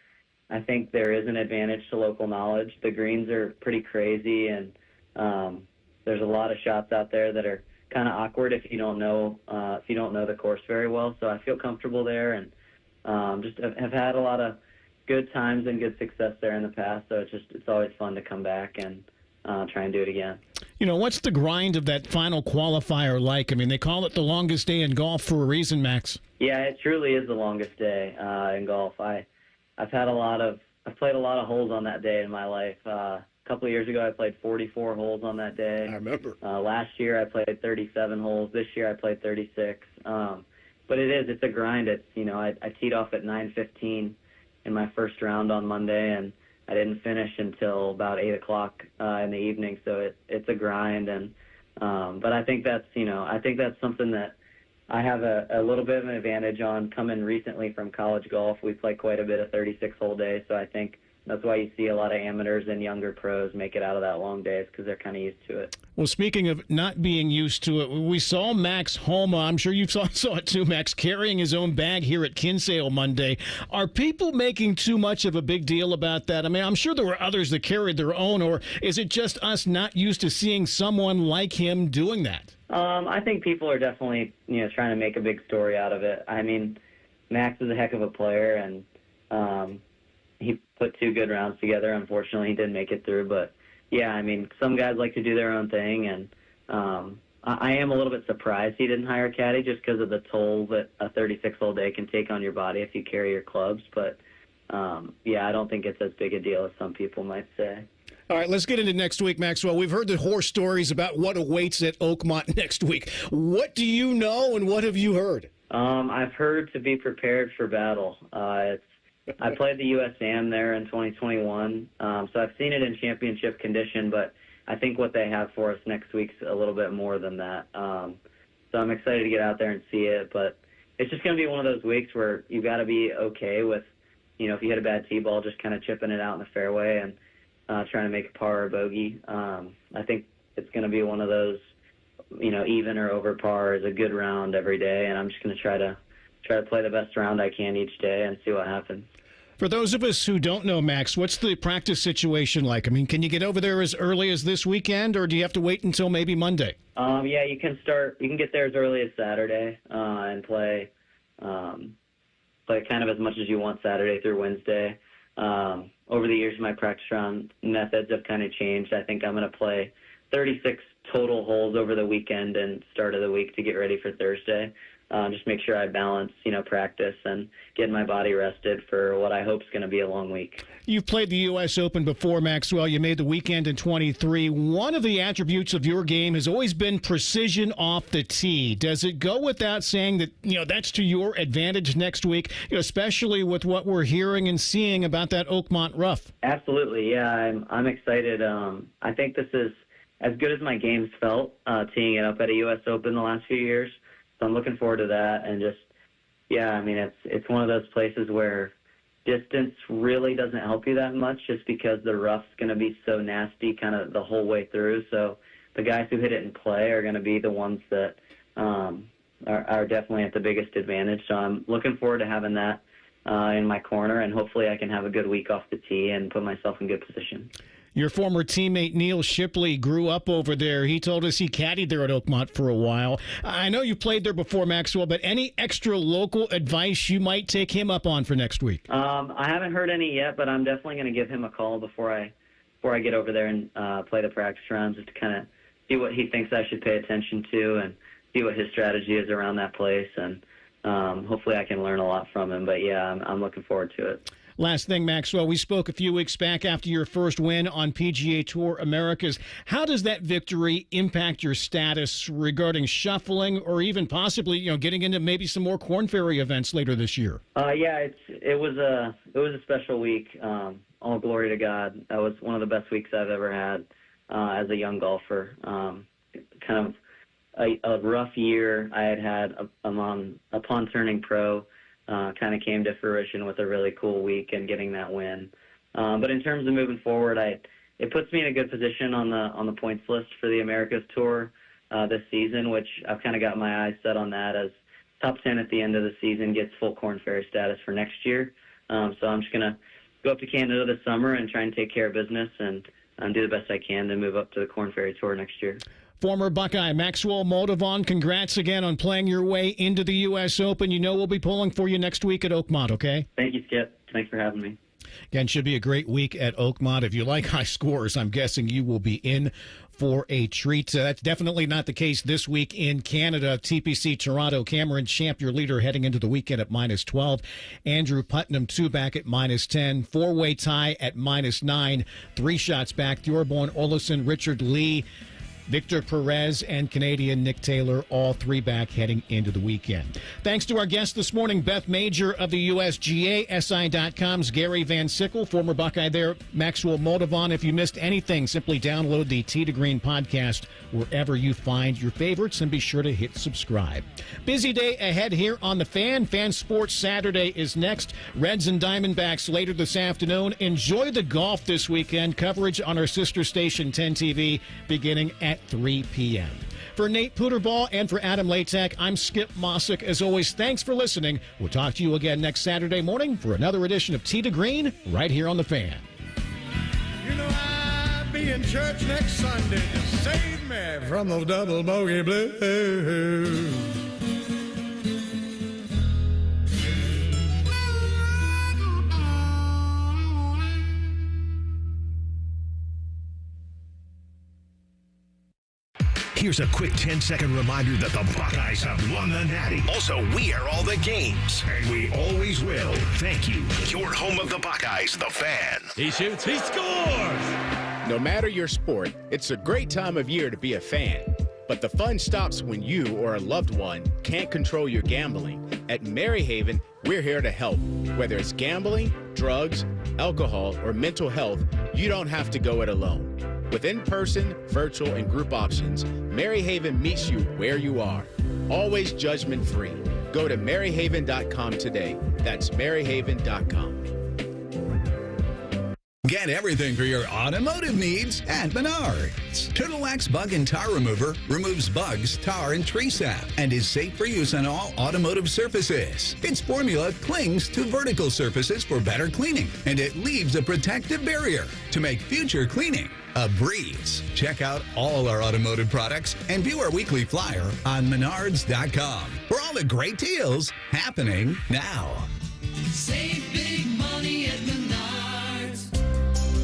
I think there is an advantage to local knowledge. The greens are pretty crazy, and there's a lot of shots out there that are kind of awkward if you don't know the course very well. So I feel comfortable there, and just have had a lot of good times and good success there in the past. So it's always fun to come back and try and do it again. You know, what's the grind of that final qualifier like? I mean, they call it the longest day in golf for a reason, Max. Yeah, it truly is the longest day in golf. I've played a lot of holes on that day in my life. A couple of years ago, I played 44 holes on that day. I remember. Last year, I played 37 holes. This year, I played 36. But it's a grind. I teed off at 9:15 in my first round on Monday, and I didn't finish until about 8 o'clock in the evening. So it's a grind, and but I think that's something that I have a little bit of an advantage on. Coming recently from college golf, we play quite a bit of 36-hole days, so I think that's why you see a lot of amateurs and younger pros make it out of that long days, because they're kind of used to it. Well, speaking of not being used to it, we saw Max Homa, I'm sure you saw it too, Max, carrying his own bag here at Kinsale Monday. Are people making too much of a big deal about that? I mean, I'm sure there were others that carried their own, or is it just us not used to seeing someone like him doing that? I think people are definitely, trying to make a big story out of it. I mean, Max is a heck of a player, and he put 2 good rounds together. Unfortunately, he didn't make it through. But, yeah, I mean, some guys like to do their own thing, and I am a little bit surprised he didn't hire a caddy just because of the toll that a 36-hole day can take on your body if you carry your clubs. But, yeah, I don't think it's as big a deal as some people might say. All right, let's get into next week, Maxwell. We've heard the horror stories about what awaits at Oakmont next week. What do you know, and what have you heard? I've heard to be prepared for battle. I played the USAM there in 2021, so I've seen it in championship condition, but I think what they have for us next week's a little bit more than that. So I'm excited to get out there and see it, but it's just going to be one of those weeks where you got to be okay with, if you hit a bad tee ball, just kind of chipping it out in the fairway and trying to make a par or bogey. I think it's going to be one of those, even or over par is a good round every day, and I'm just going to try to play the best round I can each day and see what happens. For those of us who don't know, Max, what's the practice situation like? I mean, can you get over there as early as this weekend, or do you have to wait until maybe Monday? Yeah, you can get there as early as Saturday and play kind of as much as you want Saturday through Wednesday. Over the years, my practice round methods have kind of changed. I think I'm going to play 36 total holes over the weekend and start of the week to get ready for Thursday. Just make sure I balance, practice and getting my body rested for what I hope is going to be a long week. You've played the U.S. Open before, Maxwell. You made the weekend in 23. One of the attributes of your game has always been precision off the tee. Does it go without saying that, that's to your advantage next week, especially with what we're hearing and seeing about that Oakmont rough? Absolutely, yeah. I'm excited. I think this is as good as my game's felt teeing it up at a U.S. Open the last few years. So I'm looking forward to that, and it's one of those places where distance really doesn't help you that much just because the rough's going to be so nasty kind of the whole way through. So the guys who hit it in play are going to be the ones that are definitely at the biggest advantage. So I'm looking forward to having that in my corner, and hopefully I can have a good week off the tee and put myself in good position. Your former teammate Neil Shipley grew up over there. He told us he caddied there at Oakmont for a while. I know you played there before, Maxwell, but any extra local advice you might take him up on for next week? I haven't heard any yet, but I'm definitely going to give him a call before I get over there and play the practice rounds, just to kind of see what he thinks I should pay attention to and see what his strategy is around that place. And hopefully I can learn a lot from him. But, yeah, I'm looking forward to it. Last thing, Maxwell, we spoke a few weeks back after your first win on PGA Tour Americas. How does that victory impact your status regarding shuffling or even possibly, getting into maybe some more Korn Ferry events later this year? Yeah, it was a special week. All glory to God. That was one of the best weeks I've ever had as a young golfer. Kind of a rough year I had upon turning pro. Kind of came to fruition with a really cool week and getting that win. But in terms of moving forward, it puts me in a good position on the points list for the Americas Tour this season, which I've kind of got my eyes set on that as top 10 at the end of the season gets full Korn Ferry status for next year. So I'm just going to go up to Canada this summer and try and take care of business and do the best I can to move up to the Korn Ferry Tour next year. Former Buckeye Maxwell Moldovan, congrats again on playing your way into the U.S. Open. We'll be pulling for you next week at Oakmont, okay? Thank you, Skip. Thanks for having me. Again, should be a great week at Oakmont. If you like high scores, I'm guessing you will be in for a treat. That's definitely not the case this week in Canada. TPC Toronto, Cameron Champ, your leader, heading into the weekend at -12. Andrew Putnam, 2 back at -10. Four-way tie at -9. 3 shots back. Thorborn Olesen, Richard Lee, Victor Perez, and Canadian Nick Taylor, all 3 back heading into the weekend. Thanks to our guest this morning, Beth Major of the USGA, SI.com's Gary Van Sickle, former Buckeye there, Maxwell Moldovan. If you missed anything, simply download the Tee to Green podcast wherever you find your favorites and be sure to hit subscribe. Busy day ahead here on The Fan. Fan Sports Saturday is next. Reds and Diamondbacks later this afternoon. Enjoy the golf this weekend. Coverage on our sister station 10 TV beginning at 3 p.m. For Nate Puterball and for Adam Latek, I'm Skip Mossick. As always, thanks for listening. We'll talk to you again next Saturday morning for another edition of Tee to Green right here on The Fan. I'll be in church next Sunday to save me from those double bogey blues. Here's a quick 10-second reminder that the Buckeyes have won the Natty. Also, we are all the games, and we always will. Thank you. Your home of the Buckeyes, The Fan. He shoots, he scores! No matter your sport, it's a great time of year to be a fan. But the fun stops when you or a loved one can't control your gambling. At Maryhaven, we're here to help. Whether it's gambling, drugs, alcohol, or mental health, you don't have to go it alone. With in-person, virtual, and group options, Maryhaven meets you where you are. Always judgment-free. Go to maryhaven.com today. That's maryhaven.com. Get everything for your automotive needs at Menards. Total Wax Bug and Tar Remover removes bugs, tar, and tree sap and is safe for use on all automotive surfaces. Its formula clings to vertical surfaces for better cleaning, and it leaves a protective barrier to make future cleaning a breeze. Check out all our automotive products and view our weekly flyer on Menards.com for all the great deals happening now. Save big money at Menards.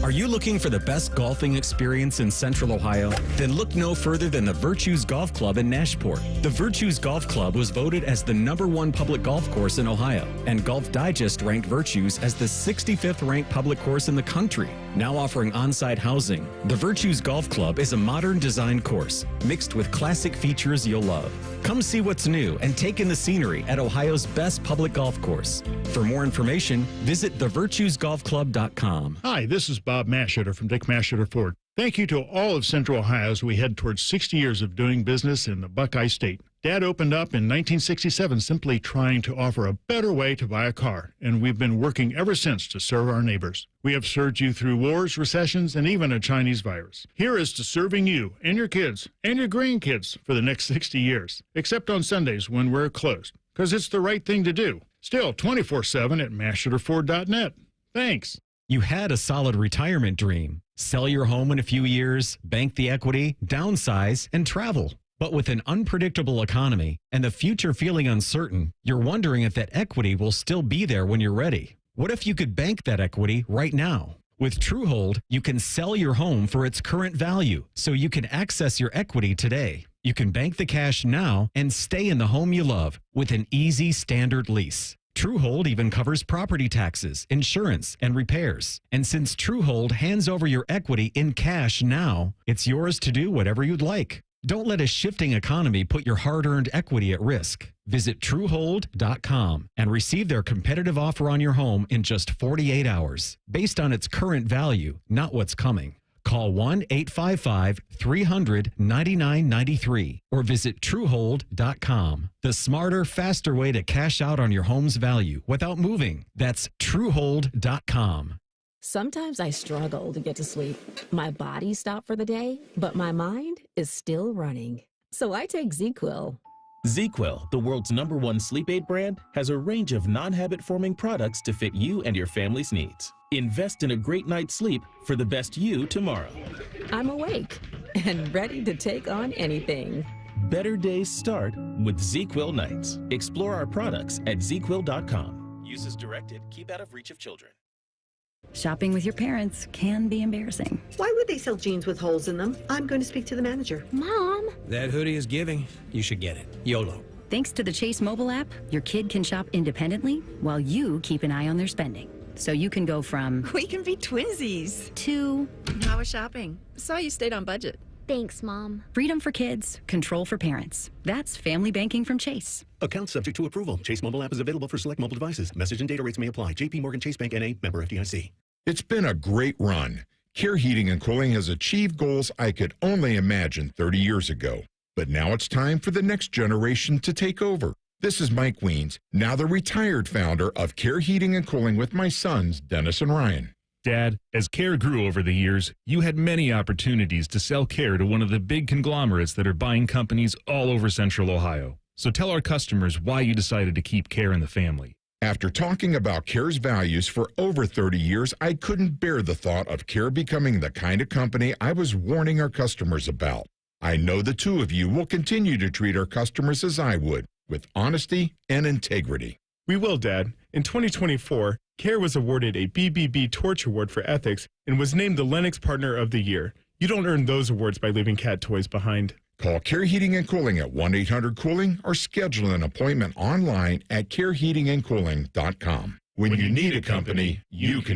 Are you looking for the best golfing experience in Central Ohio? Then look no further than the Virtues Golf Club in Nashport. The Virtues Golf Club was voted as the #1 public golf course in Ohio, and Golf Digest ranked Virtues as the 65th ranked public course in the country. Now offering on-site housing, the Virtues Golf Club is a modern design course mixed with classic features you'll love. Come see what's new and take in the scenery at Ohio's best public golf course. For more information, visit thevirtuesgolfclub.com. Hi, this is Bob Masheter from Dick Masheter Ford. Thank you to all of Central Ohio as we head towards 60 years of doing business in the Buckeye State. Dad opened up in 1967 simply trying to offer a better way to buy a car, and we've been working ever since to serve our neighbors. We have served you through wars, recessions, and even a Chinese virus. Here is to serving you and your kids and your grandkids for the next 60 years, except on Sundays when we're closed, because it's the right thing to do. Still 24/7 at masheterford.net. Thanks. You had a solid retirement dream. Sell your home in a few years, bank the equity, downsize, and travel. But with an unpredictable economy and the future feeling uncertain, you're wondering if that equity will still be there when you're ready. What if you could bank that equity right now? With TrueHold, you can sell your home for its current value, so you can access your equity today. You can bank the cash now and stay in the home you love with an easy standard lease. TrueHold even covers property taxes, insurance, and repairs. And since TrueHold hands over your equity in cash now, it's yours to do whatever you'd like. Don't let a shifting economy put your hard-earned equity at risk. Visit TrueHold.com and receive their competitive offer on your home in just 48 hours, based on its current value, not what's coming. Call 1-855-300-9993 or visit TrueHold.com. The smarter, faster way to cash out on your home's value without moving. That's TrueHold.com. Sometimes I struggle to get to sleep. My body stopped for the day, but my mind is still running. So I take ZzzQuil. ZzzQuil, the world's #1 sleep aid brand, has a range of non-habit-forming products to fit you and your family's needs. Invest in a great night's sleep for the best you tomorrow. I'm awake and ready to take on anything. Better days start with ZzzQuil nights. Explore our products at ZzzQuil.com. Use as directed. Keep out of reach of children. Shopping with your parents can be embarrassing. Why would they sell jeans with holes in them? I'm going to speak to the manager. Mom! That hoodie is giving. You should get it. YOLO. Thanks to the Chase mobile app, your kid can shop independently while you keep an eye on their spending. So you can go from... We can be twinsies. ...to... How was shopping? Saw you stayed on budget. Thanks, Mom. Freedom for kids, control for parents. That's family banking from Chase. Account subject to approval. Chase mobile app is available for select mobile devices. Message and data rates may apply. JP Morgan Chase Bank N.A. member FDIC. It's been a great run. Care Heating and Cooling has achieved goals I could only imagine 30 years ago. But now it's time for the next generation to take over. This is Mike Weens, now the retired founder of Care Heating and Cooling with my sons, Dennis and Ryan. Dad, as Care grew over the years, you had many opportunities to sell Care to one of the big conglomerates that are buying companies all over Central Ohio. So tell our customers why you decided to keep Care in the family. After talking about Care's values for over 30 years, I couldn't bear the thought of Care becoming the kind of company I was warning our customers about. I know the two of you will continue to treat our customers as I would, with honesty and integrity. We will, Dad. In 2024, Care was awarded a BBB Torch Award for Ethics and was named the Lennox Partner of the Year. You don't earn those awards by leaving cat toys behind. Call Care Heating and Cooling at 1-800-COOLING or schedule an appointment online at careheatingandcooling.com. When you need a company, you can